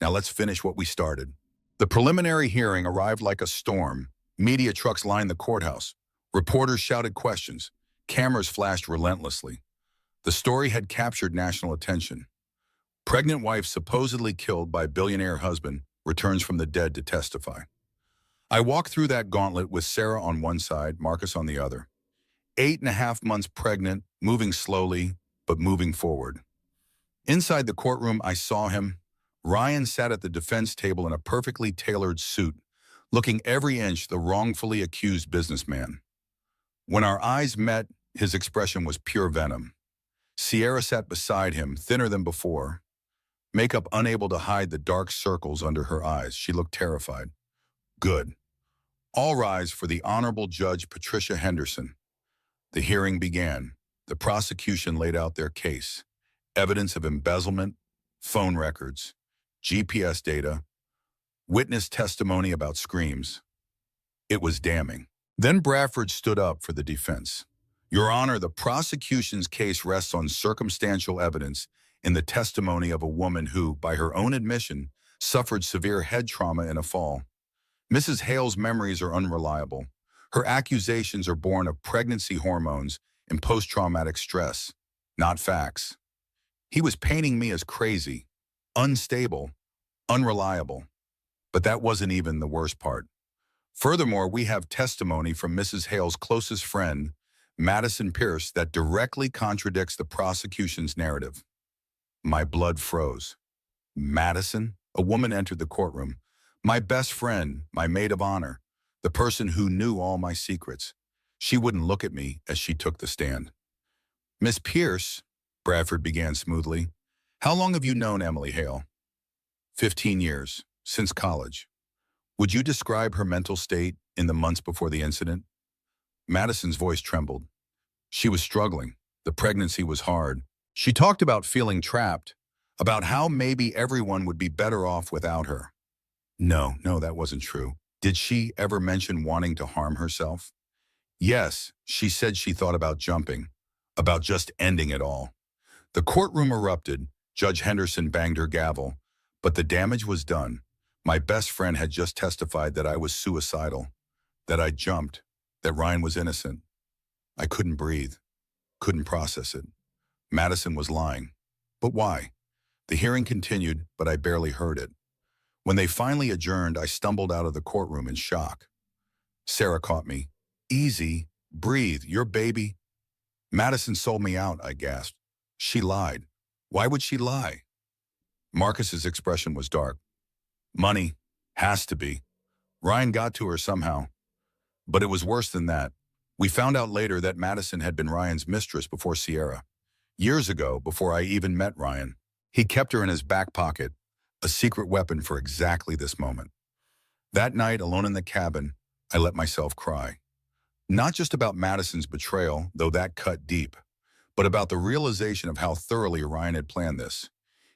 Now let's finish what we started. The preliminary hearing arrived like a storm. Media trucks lined the courthouse. Reporters shouted questions. Cameras flashed relentlessly. The story had captured national attention. Pregnant wife supposedly killed by billionaire husband returns from the dead to testify. I walked through that gauntlet with Sarah on one side, Marcus on the other. 8.5 months pregnant, moving slowly, but moving forward. Inside the courtroom, I saw him. Ryan sat at the defense table in a perfectly tailored suit, looking every inch the wrongfully accused businessman. When our eyes met, his expression was pure venom. Sierra sat beside him, thinner than before. Makeup unable to hide the dark circles under her eyes. She looked terrified. Good. All rise for the Honorable Judge Patricia Henderson. The hearing began. The prosecution laid out their case. Evidence of embezzlement, phone records, GPS data, witness testimony about screams. It was damning. Then Bradford stood up for the defense. Your Honor, the prosecution's case rests on circumstantial evidence in the testimony of a woman who, by her own admission, suffered severe head trauma in a fall. Mrs. Hale's memories are unreliable. Her accusations are born of pregnancy hormones and post-traumatic stress, not facts. He was painting me as crazy, unstable, unreliable. But that wasn't even the worst part. Furthermore, we have testimony from Mrs. Hale's closest friend, Madison Pierce, that directly contradicts the prosecution's narrative. My blood froze. Madison? A woman entered the courtroom. My best friend, my maid of honor, the person who knew all my secrets. She wouldn't look at me as she took the stand. Miss Pierce, Bradford began smoothly, how long have you known Emily Hale? 15 years, since college. Would you describe her mental state in the months before the incident? Madison's voice trembled. She was struggling. The pregnancy was hard. She talked about feeling trapped, about how maybe everyone would be better off without her. No, that wasn't true. Did she ever mention wanting to harm herself? Yes, she said she thought about jumping, about just ending it all. The courtroom erupted. Judge Henderson banged her gavel, but the damage was done. My best friend had just testified that I was suicidal, that I jumped, that Ryan was innocent. I couldn't breathe, couldn't process it. Madison was lying. But why? The hearing continued, but I barely heard it. When they finally adjourned, I stumbled out of the courtroom in shock. Sarah caught me. Easy, breathe, your baby. Madison sold me out, I gasped. She lied. Why would she lie? Marcus's expression was dark. Money. Has to be. Ryan got to her somehow. But it was worse than that. We found out later that Madison had been Ryan's mistress before Sierra. Years ago, before I even met Ryan. He kept her in his back pocket, a secret weapon for exactly this moment. That night, alone in the cabin, I let myself cry. Not just about Madison's betrayal, though that cut deep, but about the realization of how thoroughly Ryan had planned this.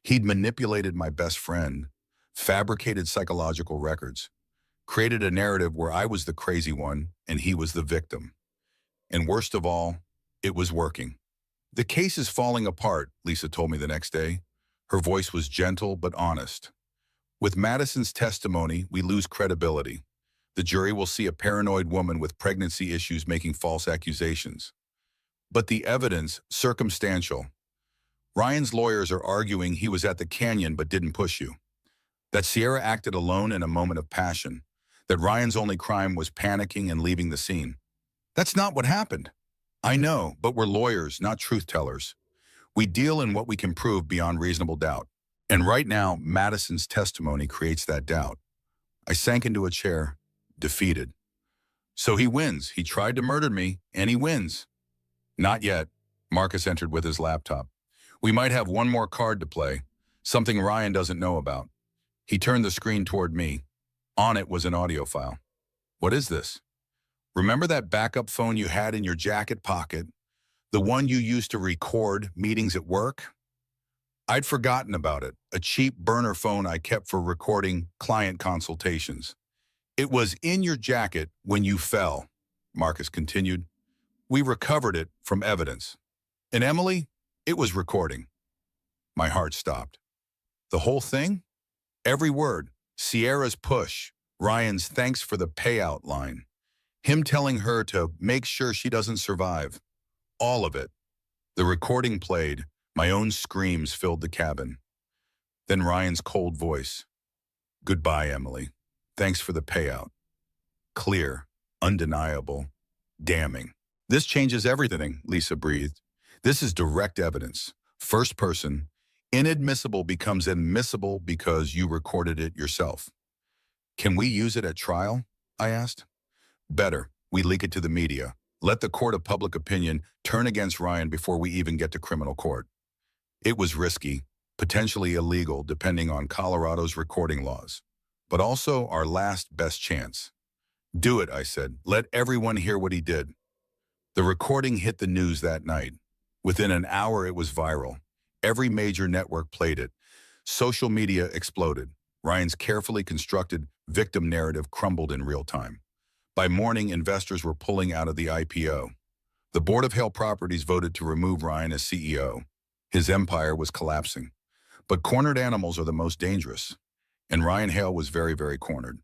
He'd manipulated my best friend, fabricated psychological records, created a narrative where I was the crazy one and he was the victim. And worst of all, it was working. The case is falling apart, Lisa told me the next day. Her voice was gentle but honest. With Madison's testimony, we lose credibility. The jury will see a paranoid woman with pregnancy issues making false accusations. But the evidence, circumstantial. Ryan's lawyers are arguing he was at the canyon but didn't push you. That Sierra acted alone in a moment of passion. That Ryan's only crime was panicking and leaving the scene. That's not what happened. I know, but we're lawyers, not truth tellers. We deal in what we can prove beyond reasonable doubt. And right now, Madison's testimony creates that doubt. I sank into a chair, defeated. So he wins. He tried to murder me, and he wins. Not yet. Marcus entered with his laptop. We might have one more card to play, something Ryan doesn't know about. He turned the screen toward me. On it was an audio file. What is this? Remember that backup phone you had in your jacket pocket? The one you used to record meetings at work? I'd forgotten about it, a cheap burner phone I kept for recording client consultations. It was in your jacket when you fell, Marcus continued. We recovered it from evidence. And Emily, it was recording. My heart stopped. The whole thing? Every word. Sierra's push, Ryan's thanks for the payout line, him telling her to make sure she doesn't survive. All of it. The recording played. My own screams filled the cabin. Then Ryan's cold voice. Goodbye, Emily. Thanks for the payout. Clear, undeniable, damning. This changes everything, Lisa breathed. This is direct evidence. First person. Inadmissible becomes admissible because you recorded it yourself. Can we use it at trial? I asked. Better. We leak it to the media. Let the court of public opinion turn against Ryan before we even get to criminal court. It was risky, potentially illegal depending on Colorado's recording laws, but also our last best chance. Do it, I said. Let everyone hear what he did. The recording hit the news that night. Within an hour, it was viral. Every major network played it. Social media exploded. Ryan's carefully constructed victim narrative crumbled in real time. By morning, investors were pulling out of the IPO. The Board of Hale Properties voted to remove Ryan as CEO. His empire was collapsing. But cornered animals are the most dangerous. And Ryan Hale was very, very cornered.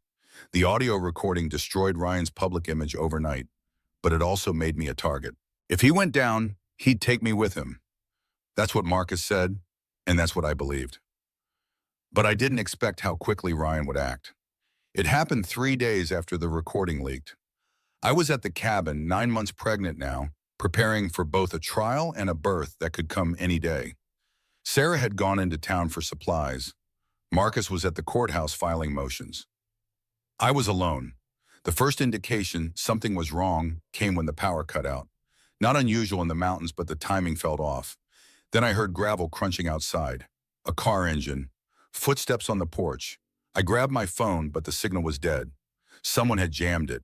The audio recording destroyed Ryan's public image overnight, but it also made me a target. If he went down, he'd take me with him. That's what Marcus said, and that's what I believed. But I didn't expect how quickly Ryan would act. It happened 3 days after the recording leaked. I was at the cabin, 9 months pregnant now, preparing for both a trial and a birth that could come any day. Sarah had gone into town for supplies. Marcus was at the courthouse filing motions. I was alone. The first indication something was wrong came when the power cut out. Not unusual in the mountains, but the timing felt off. Then I heard gravel crunching outside, a car engine, footsteps on the porch. I grabbed my phone, but the signal was dead. Someone had jammed it.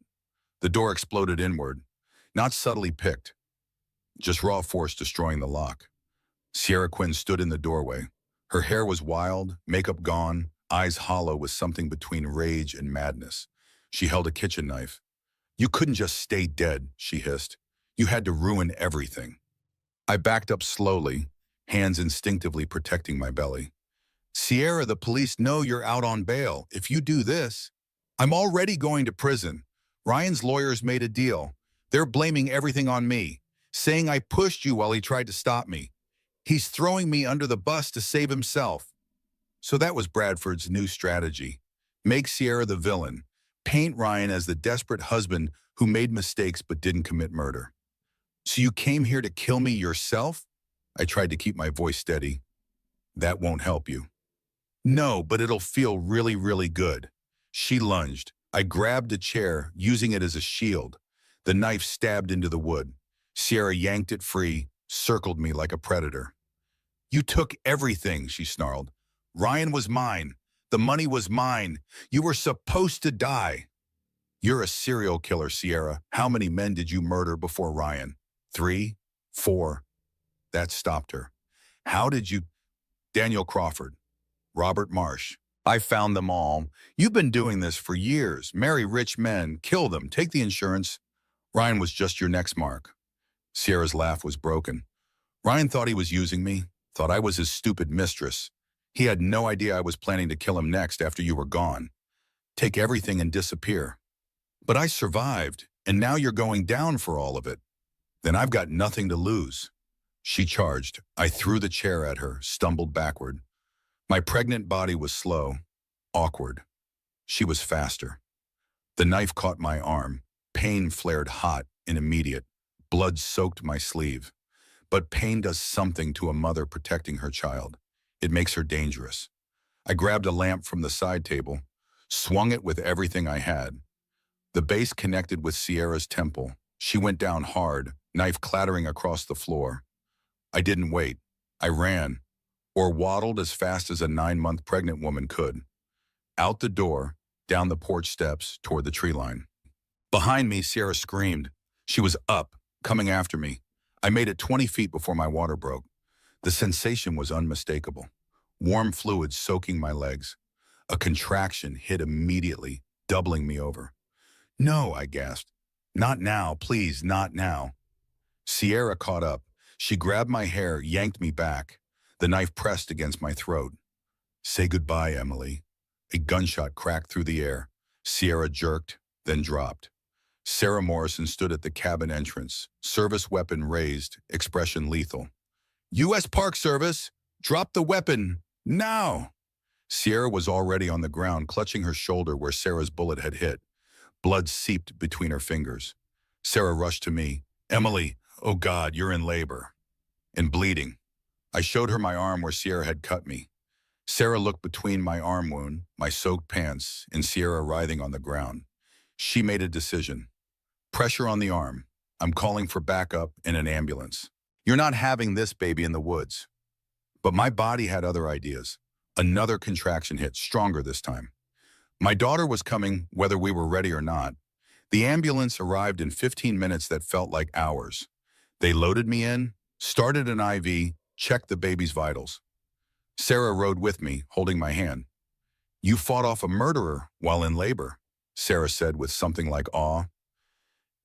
The door exploded inward, not subtly picked, just raw force destroying the lock. Sierra Quinn stood in the doorway. Her hair was wild, makeup gone, eyes hollow with something between rage and madness. She held a kitchen knife. You couldn't just stay dead, she hissed. You had to ruin everything. I backed up slowly, hands instinctively protecting my belly. Sierra, the police know you're out on bail. If you do this, I'm already going to prison. Ryan's lawyers made a deal. They're blaming everything on me, saying I pushed you while he tried to stop me. He's throwing me under the bus to save himself. So that was Bradford's new strategy. Make Sierra the villain. Paint Ryan as the desperate husband who made mistakes but didn't commit murder. So you came here to kill me yourself? I tried to keep my voice steady. That won't help you. No, but it'll feel really, really good. She lunged. I grabbed a chair, using it as a shield. The knife stabbed into the wood. Sierra yanked it free, circled me like a predator. You took everything, she snarled. Ryan was mine. The money was mine. You were supposed to die. You're a serial killer, Sierra. How many men did you murder before Ryan? 3? 4? That stopped her. How did you... Daniel Crawford. Robert Marsh. I found them all. You've been doing this for years. Marry rich men, kill them, take the insurance. Ryan was just your next mark. Sierra's laugh was broken. Ryan thought he was using me, thought I was his stupid mistress. He had no idea I was planning to kill him next after you were gone. Take everything and disappear. But I survived, and now you're going down for all of it. Then I've got nothing to lose. She charged. I threw the chair at her, stumbled backward. My pregnant body was slow, awkward. She was faster. The knife caught my arm. Pain flared hot and immediate. Blood soaked my sleeve. But pain does something to a mother protecting her child. It makes her dangerous. I grabbed a lamp from the side table, swung it with everything I had. The base connected with Sierra's temple. She went down hard, knife clattering across the floor. I didn't wait. I ran, or waddled as fast as a 9-month pregnant woman could. Out the door, down the porch steps, toward the tree line. Behind me, Sierra screamed. She was up, coming after me. I made it 20 feet before my water broke. The sensation was unmistakable. Warm fluid soaking my legs. A contraction hit immediately, doubling me over. No, I gasped. Not now, please, not now. Sierra caught up. She grabbed my hair, yanked me back. The knife pressed against my throat. Say goodbye, Emily. A gunshot cracked through the air. Sierra jerked, then dropped. Sarah Morrison stood at the cabin entrance, service weapon raised, expression lethal. U.S. Park Service, drop the weapon, now! Sierra was already on the ground, clutching her shoulder where Sarah's bullet had hit. Blood seeped between her fingers. Sarah rushed to me. Emily, oh God, you're in labor. And bleeding. I showed her my arm where Sierra had cut me. Sarah looked between my arm wound, my soaked pants, and Sierra writhing on the ground. She made a decision. Pressure on the arm. I'm calling for backup in an ambulance. You're not having this baby in the woods. But my body had other ideas. Another contraction hit, stronger this time. My daughter was coming, whether we were ready or not. The ambulance arrived in 15 minutes that felt like hours. They loaded me in, started an IV, checked the baby's vitals. Sarah rode with me, holding my hand. You fought off a murderer while in labor, Sarah said with something like awe.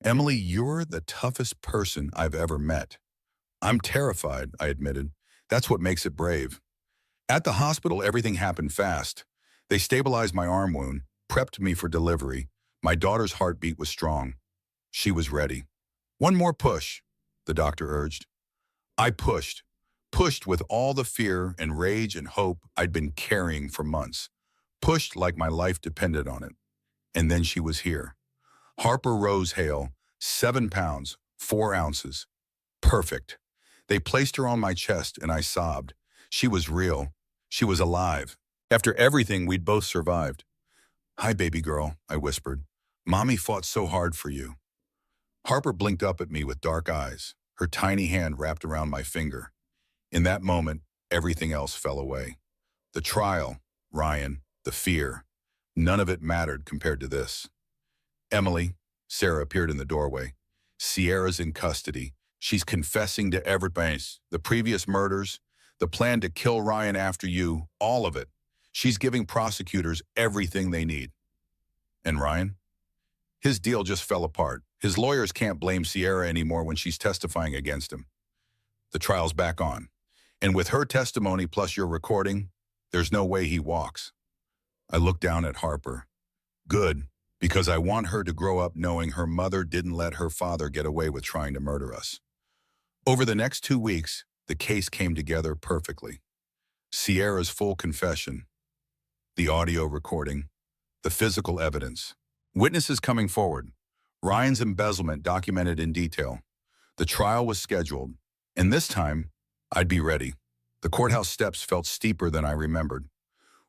Emily, you're the toughest person I've ever met. I'm terrified, I admitted. That's what makes it brave. At the hospital, everything happened fast. They stabilized my arm wound, prepped me for delivery. My daughter's heartbeat was strong. She was ready. One more push, the doctor urged. I pushed with all the fear and rage and hope I'd been carrying for months. Pushed like my life depended on it. And then she was here. Harper Rose Hale, 7 pounds, 4 ounces. Perfect. They placed her on my chest and I sobbed. She was real. She was alive. After everything, we'd both survived. Hi, baby girl, I whispered. Mommy fought so hard for you. Harper blinked up at me with dark eyes, her tiny hand wrapped around my finger. In that moment, everything else fell away. The trial, Ryan, the fear, none of it mattered compared to this. Emily, Sarah appeared in the doorway. Sierra's in custody. She's confessing to everything, the previous murders, the plan to kill Ryan after you, all of it. She's giving prosecutors everything they need. And Ryan? His deal just fell apart. His lawyers can't blame Sierra anymore when she's testifying against him. The trial's back on. And with her testimony plus your recording, there's no way he walks. I looked down at Harper. Good, because I want her to grow up knowing her mother didn't let her father get away with trying to murder us. Over the next 2 weeks, the case came together perfectly. Sierra's full confession, the audio recording, the physical evidence, witnesses coming forward, Ryan's embezzlement documented in detail. The trial was scheduled, and this time, I'd be ready. The courthouse steps felt steeper than I remembered.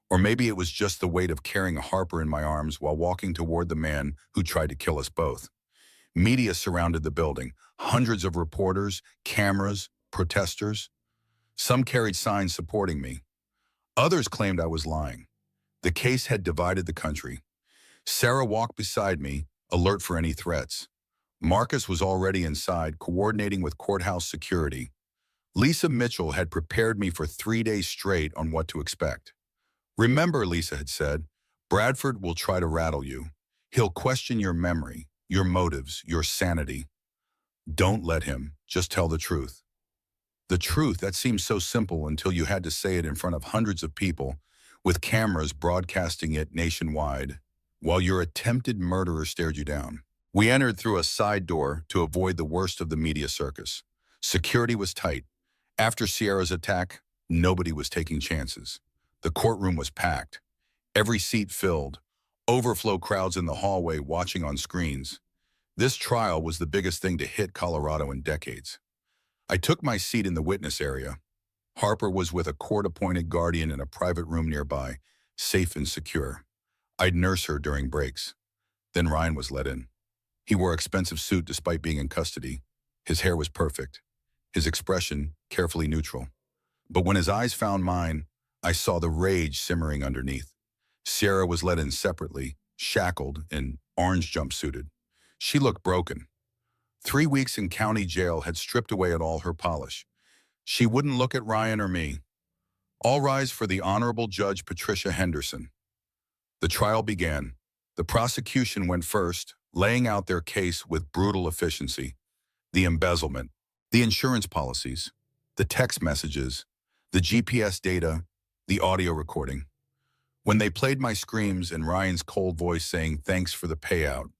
Or maybe it was just the weight of carrying Harper in my arms while walking toward the man who tried to kill us both. Media surrounded the building, hundreds of reporters, cameras, protesters. Some carried signs supporting me. Others claimed I was lying. The case had divided the country. Sarah walked beside me, alert for any threats. Marcus was already inside, coordinating with courthouse security. Lisa Mitchell had prepared me for 3 days straight on what to expect. Remember, Lisa had said, Bradford will try to rattle you. He'll question your memory, your motives, your sanity. Don't let him. Just tell the truth. The truth, that seemed so simple until you had to say it in front of hundreds of people, with cameras broadcasting it nationwide, while your attempted murderer stared you down. We entered through a side door to avoid the worst of the media circus. Security was tight. After Sierra's attack, nobody was taking chances. The courtroom was packed. Every seat filled. Overflow crowds in the hallway watching on screens. This trial was the biggest thing to hit Colorado in decades. I took my seat in the witness area. Harper was with a court-appointed guardian in a private room nearby, safe and secure. I'd nurse her during breaks. Then Ryan was let in. He wore an expensive suit despite being in custody. His hair was perfect. His expression carefully neutral. But when his eyes found mine, I saw the rage simmering underneath. Sierra was let in separately, shackled and orange jumpsuited. She looked broken. 3 weeks in county jail had stripped away at all her polish. She wouldn't look at Ryan or me. All rise for the Honorable Judge Patricia Henderson. The trial began. The prosecution went first, laying out their case with brutal efficiency. The embezzlement, the insurance policies, the text messages, the GPS data, the audio recording. When they played my screams and Ryan's cold voice saying thanks for the payout,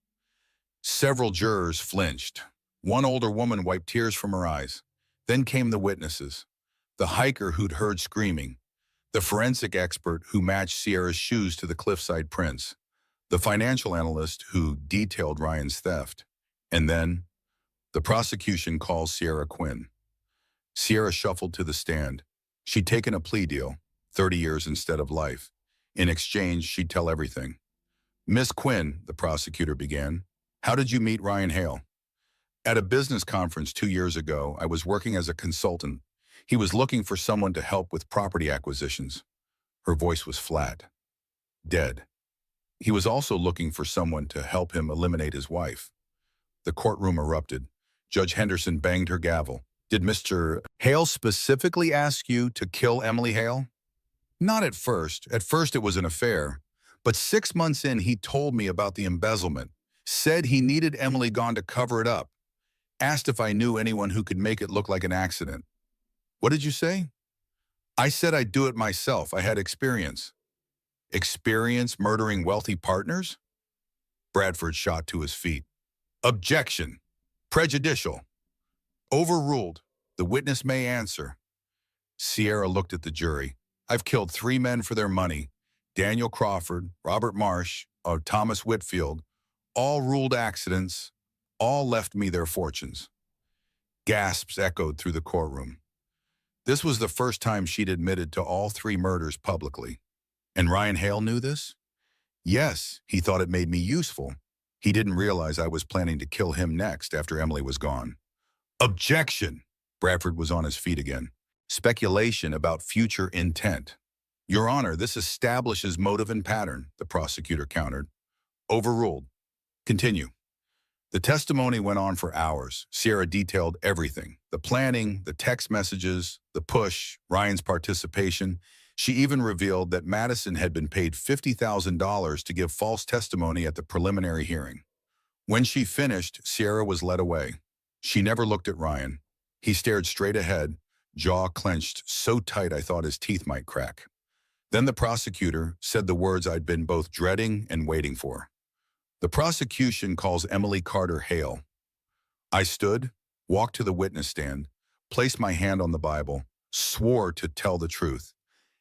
several jurors flinched. One older woman wiped tears from her eyes. Then came the witnesses. The hiker who'd heard screaming. The forensic expert who matched Sierra's shoes to the cliffside prints. The financial analyst who detailed Ryan's theft. And then, the prosecution calls Sierra Quinn. Sierra shuffled to the stand. She'd taken a plea deal, 30 years instead of life. In exchange, she'd tell everything. Miss Quinn, the prosecutor began, how did you meet Ryan Hale? At a business conference 2 years ago, I was working as a consultant. He was looking for someone to help with property acquisitions. Her voice was flat, dead. He was also looking for someone to help him eliminate his wife. The courtroom erupted. Judge Henderson banged her gavel. Did Mr. Hale specifically ask you to kill Emily Hale? Not at first. At first it was an affair. But 6 months in, he told me about the embezzlement. Said he needed Emily gone to cover it up. Asked if I knew anyone who could make it look like an accident. What did you say? I said I'd do it myself. I had experience. Experience murdering wealthy partners? Bradford shot to his feet. Objection. Prejudicial. Overruled. The witness may answer. Sierra looked at the jury. I've killed 3 men for their money. Daniel Crawford, Robert Marsh, Thomas Whitfield. All ruled accidents. All left me their fortunes. Gasps echoed through the courtroom. This was the first time she'd admitted to all 3 murders publicly. And Ryan Hale knew this? Yes, he thought it made me useful. He didn't realize I was planning to kill him next after Emily was gone. Objection! Bradford was on his feet again. Speculation about future intent. Your Honor, this establishes motive and pattern, the prosecutor countered. Overruled. Continue. The testimony went on for hours. Sierra detailed everything. The planning, the text messages, the push, Ryan's participation. She even revealed that Madison had been paid $50,000 to give false testimony at the preliminary hearing. When she finished, Sierra was led away. She never looked at Ryan. He stared straight ahead, jaw clenched so tight I thought his teeth might crack. Then the prosecutor said the words I'd been both dreading and waiting for. The prosecution calls Emily Carter Hale. I stood, walked to the witness stand, placed my hand on the Bible, swore to tell the truth.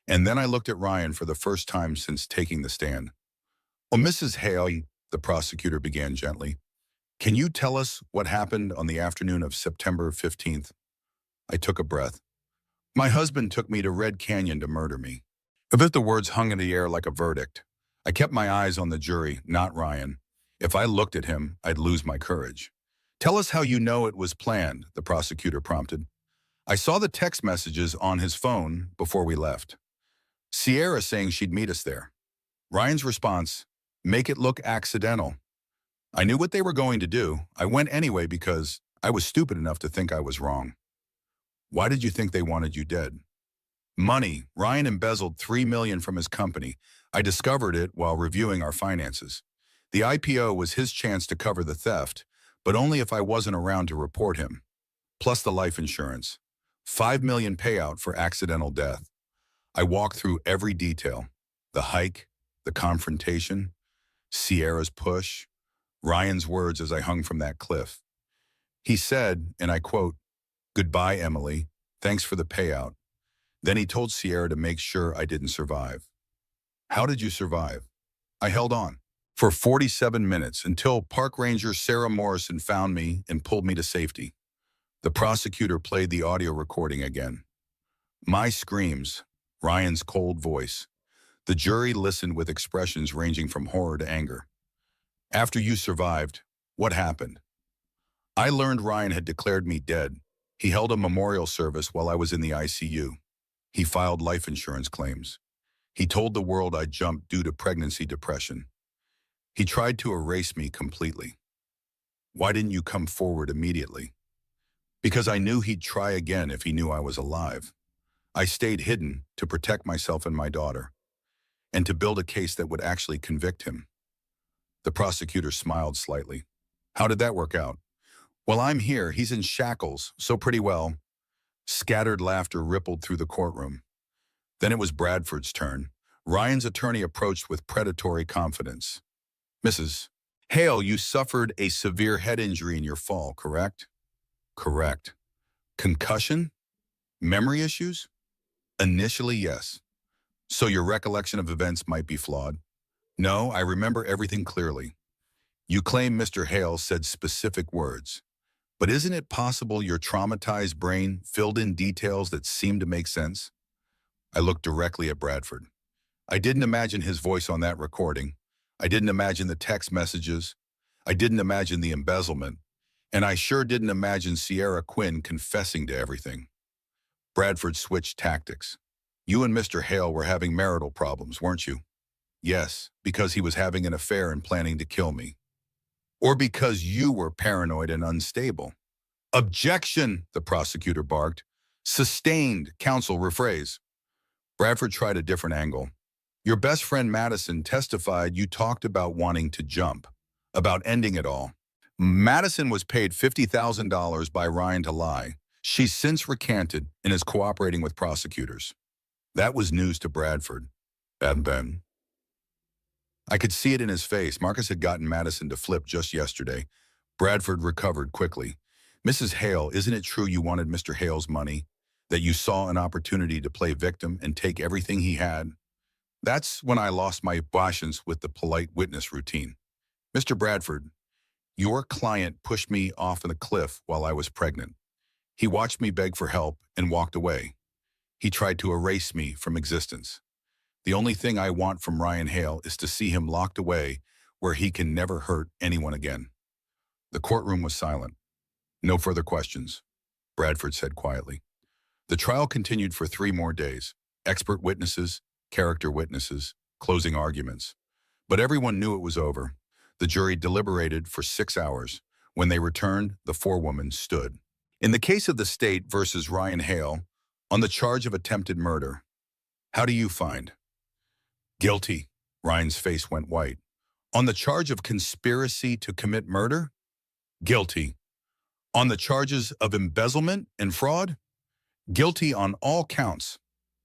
And then I looked at Ryan for the first time since taking the stand. Oh, Mrs. Hale, the prosecutor began gently, can you tell us what happened on the afternoon of September 15th? I took a breath. My husband took me to Red Canyon to murder me. A bit the words hung in the air like a verdict. I kept my eyes on the jury, not Ryan. If I looked at him, I'd lose my courage. Tell us how you know it was planned, the prosecutor prompted. I saw the text messages on his phone before we left. Sierra saying she'd meet us there. Ryan's response, make it look accidental. I knew what they were going to do. I went anyway because I was stupid enough to think I was wrong. Why did you think they wanted you dead? Money. Ryan embezzled $3 million from his company. I discovered it while reviewing our finances. The IPO was his chance to cover the theft, but only if I wasn't around to report him. Plus the life insurance. $5 million payout for accidental death. I walked through every detail. The hike, the confrontation, Sierra's push, Ryan's words as I hung from that cliff. He said, and I quote, "Goodbye, Emily. Thanks for the payout." Then he told Sierra to make sure I didn't survive. How did you survive? I held on for 47 minutes until Park Ranger Sarah Morrison found me and pulled me to safety. The prosecutor played the audio recording again. My screams, Ryan's cold voice. The jury listened with expressions ranging from horror to anger. After you survived, what happened? I learned Ryan had declared me dead. He held a memorial service while I was in the ICU. He filed life insurance claims. He told the world I jumped due to pregnancy depression. He tried to erase me completely. Why didn't you come forward immediately? Because I knew he'd try again if he knew I was alive. I stayed hidden to protect myself and my daughter, and to build a case that would actually convict him. The prosecutor smiled slightly. How did that work out? Well, I'm here. He's in shackles, so pretty well. Scattered laughter rippled through the courtroom. Then it was Bradford's turn. Ryan's attorney approached with predatory confidence. Mrs. Hale, you suffered a severe head injury in your fall, correct? Correct. Concussion? Memory issues? Initially, yes. So your recollection of events might be flawed. No, I remember everything clearly. You claim Mr. Hale said specific words. But isn't it possible your traumatized brain filled in details that seem to make sense? I looked directly at Bradford. I didn't imagine his voice on that recording. I didn't imagine the text messages. I didn't imagine the embezzlement. And I sure didn't imagine Sierra Quinn confessing to everything. Bradford switched tactics. You and Mr. Hale were having marital problems, weren't you? Yes, because he was having an affair and planning to kill me. Or because you were paranoid and unstable. Objection, the prosecutor barked. Sustained, counsel rephrase. Bradford tried a different angle. Your best friend Madison testified you talked about wanting to jump, about ending it all. Madison was paid $50,000 by Ryan to lie. She's since recanted and is cooperating with prosecutors. That was news to Bradford. And then I could see it in his face. Marcus had gotten Madison to flip just yesterday. Bradford recovered quickly. Mrs. Hale, isn't it true you wanted Mr. Hale's money? That you saw an opportunity to play victim and take everything he had? That's when I lost my patience with the polite witness routine. Mr. Bradford, your client pushed me off the cliff while I was pregnant. He watched me beg for help and walked away. He tried to erase me from existence. The only thing I want from Ryan Hale is to see him locked away where he can never hurt anyone again. The courtroom was silent. No further questions, Bradford said quietly. The trial continued for 3 more days. Expert witnesses, character witnesses, closing arguments. But everyone knew it was over. The jury deliberated for 6 hours. When they returned, the forewoman stood. In the case of the state versus Ryan Hale, on the charge of attempted murder, how do you find? Guilty. Ryan's face went white. On the charge of conspiracy to commit murder? Guilty. On the charges of embezzlement and fraud? Guilty on all counts.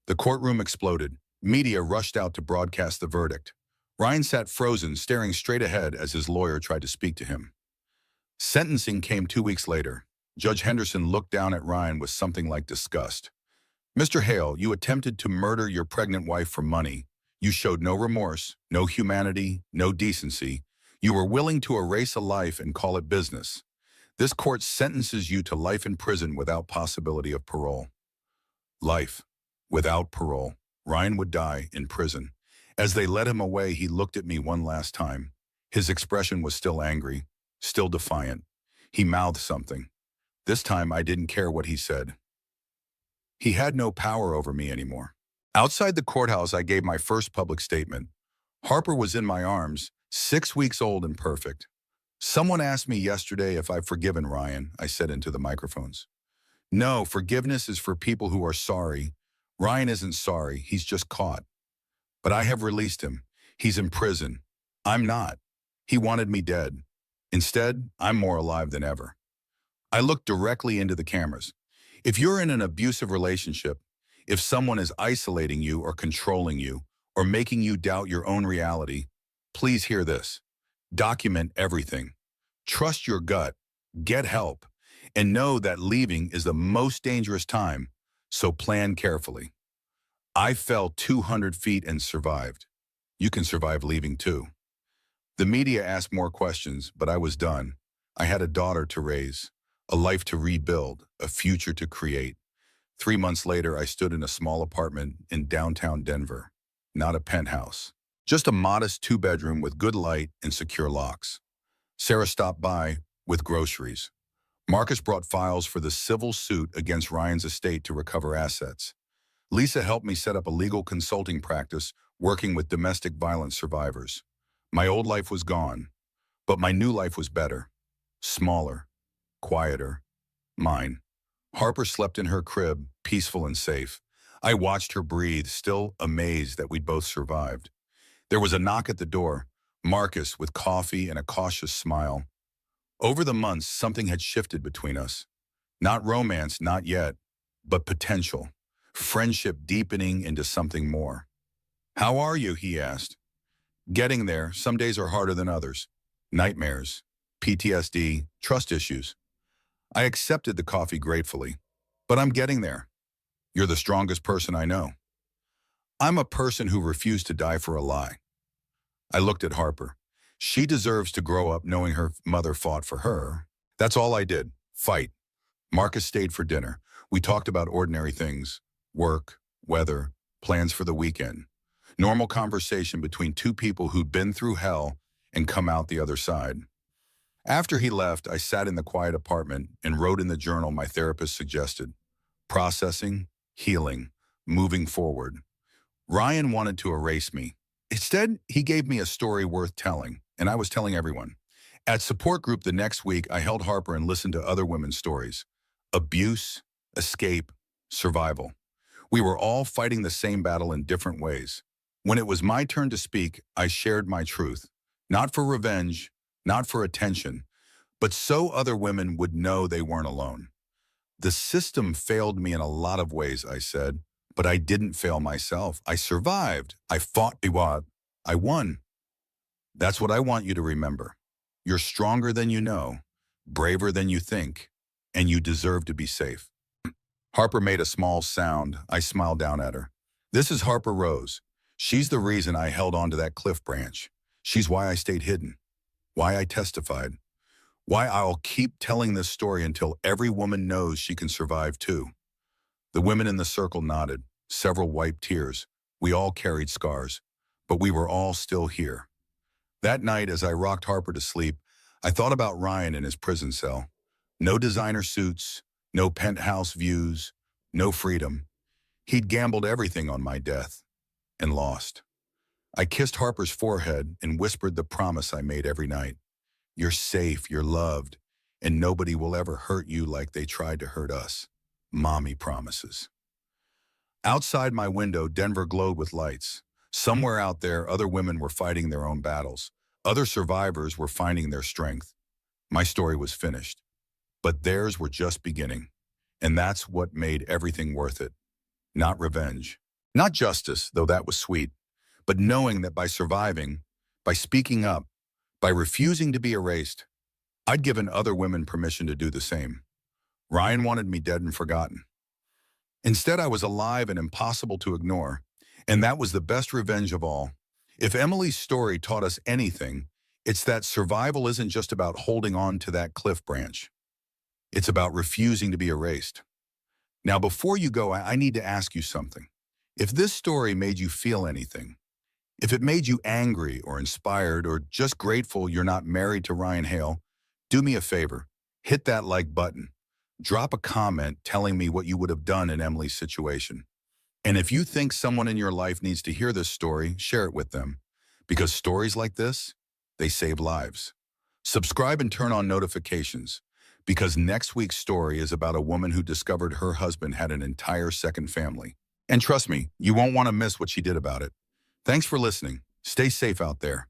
The courtroom exploded. Media rushed out to broadcast the verdict. Ryan sat frozen, staring straight ahead as his lawyer tried to speak to him. Sentencing came 2 weeks later. Judge Henderson looked down at Ryan with something like disgust. Mr. Hale, you attempted to murder your pregnant wife for money. You showed no remorse, no humanity, no decency. You were willing to erase a life and call it business. This court sentences you to life in prison without possibility of parole. Life, without parole. Ryan would die in prison. As they led him away, he looked at me one last time. His expression was still angry, still defiant. He mouthed something. This time I didn't care what he said. He had no power over me anymore. Outside the courthouse, I gave my first public statement. Harper was in my arms, 6 weeks old and perfect. Someone asked me yesterday if I've forgiven Ryan, I said into the microphones. No, forgiveness is for people who are sorry. Ryan isn't sorry, he's just caught. But I have released him. He's in prison. I'm not. He wanted me dead. Instead, I'm more alive than ever. I looked directly into the cameras. If you're in an abusive relationship, if someone is isolating you or controlling you or making you doubt your own reality, please hear this. Document everything. Trust your gut. Get help. And know that leaving is the most dangerous time, so plan carefully. I fell 200 feet and survived. You can survive leaving too. The media asked more questions, but I was done. I had a daughter to raise, a life to rebuild, a future to create. 3 months later, I stood in a small apartment in downtown Denver. Not a penthouse. Just a modest 2-bedroom with good light and secure locks. Sarah stopped by with groceries. Marcus brought files for the civil suit against Ryan's estate to recover assets. Lisa helped me set up a legal consulting practice working with domestic violence survivors. My old life was gone, but my new life was better. Smaller, quieter, mine. Harper slept in her crib, peaceful and safe. I watched her breathe, still amazed that we'd both survived. There was a knock at the door. Marcus, with coffee and a cautious smile. Over the months, something had shifted between us. Not romance, not yet, but potential. Friendship deepening into something more. How are you? He asked. Getting there. Some days are harder than others. Nightmares, PTSD, trust issues. I accepted the coffee gratefully. But I'm getting there. You're the strongest person I know. I'm a person who refused to die for a lie. I looked at Harper. She deserves to grow up knowing her mother fought for her. That's all I did. Fight. Marcus stayed for dinner. We talked about ordinary things. Work, weather, plans for the weekend. Normal conversation between two people who'd been through hell and come out the other side. After he left, I sat in the quiet apartment and wrote in the journal my therapist suggested. Processing, healing, moving forward. Ryan wanted to erase me. Instead, he gave me a story worth telling, and I was telling everyone. At support group the next week, I held Harper and listened to other women's stories. Abuse, escape, survival. We were all fighting the same battle in different ways. When it was my turn to speak, I shared my truth. Not for revenge, not for attention, but so other women would know they weren't alone. The system failed me in a lot of ways, I said, but I didn't fail myself. I survived. I fought. I won. That's what I want you to remember. You're stronger than you know, braver than you think, and you deserve to be safe. Harper made a small sound. I smiled down at her. This is Harper Rose. She's the reason I held on to that cliff branch. She's why I stayed hidden, why I testified, why I'll keep telling this story until every woman knows she can survive too. The women in the circle nodded. Several wiped tears. We all carried scars, but we were all still here. That night, as I rocked Harper to sleep, I thought about Ryan in his prison cell. No designer suits, no penthouse views, no freedom. He'd gambled everything on my death and lost. I kissed Harper's forehead and whispered the promise I made every night. You're safe, you're loved, and nobody will ever hurt you like they tried to hurt us. Mommy promises. Outside my window, Denver glowed with lights. Somewhere out there, other women were fighting their own battles. Other survivors were finding their strength. My story was finished, but theirs were just beginning. And that's what made everything worth it. Not revenge. Not justice, though that was sweet, but knowing that by surviving, by speaking up, by refusing to be erased, I'd given other women permission to do the same. Ryan wanted me dead and forgotten. Instead, I was alive and impossible to ignore, and that was the best revenge of all. If Emily's story taught us anything, it's that survival isn't just about holding on to that cliff branch. It's about refusing to be erased. Now, before you go, I need to ask you something. If this story made you feel anything, if it made you angry or inspired or just grateful you're not married to Ryan Hale, do me a favor. Hit that like button. Drop a comment telling me what you would have done in Emily's situation. And if you think someone in your life needs to hear this story, share it with them. Because stories like this, they save lives. Subscribe and turn on notifications. Because next week's story is about a woman who discovered her husband had an entire second family. And trust me, you won't want to miss what she did about it. Thanks for listening. Stay safe out there.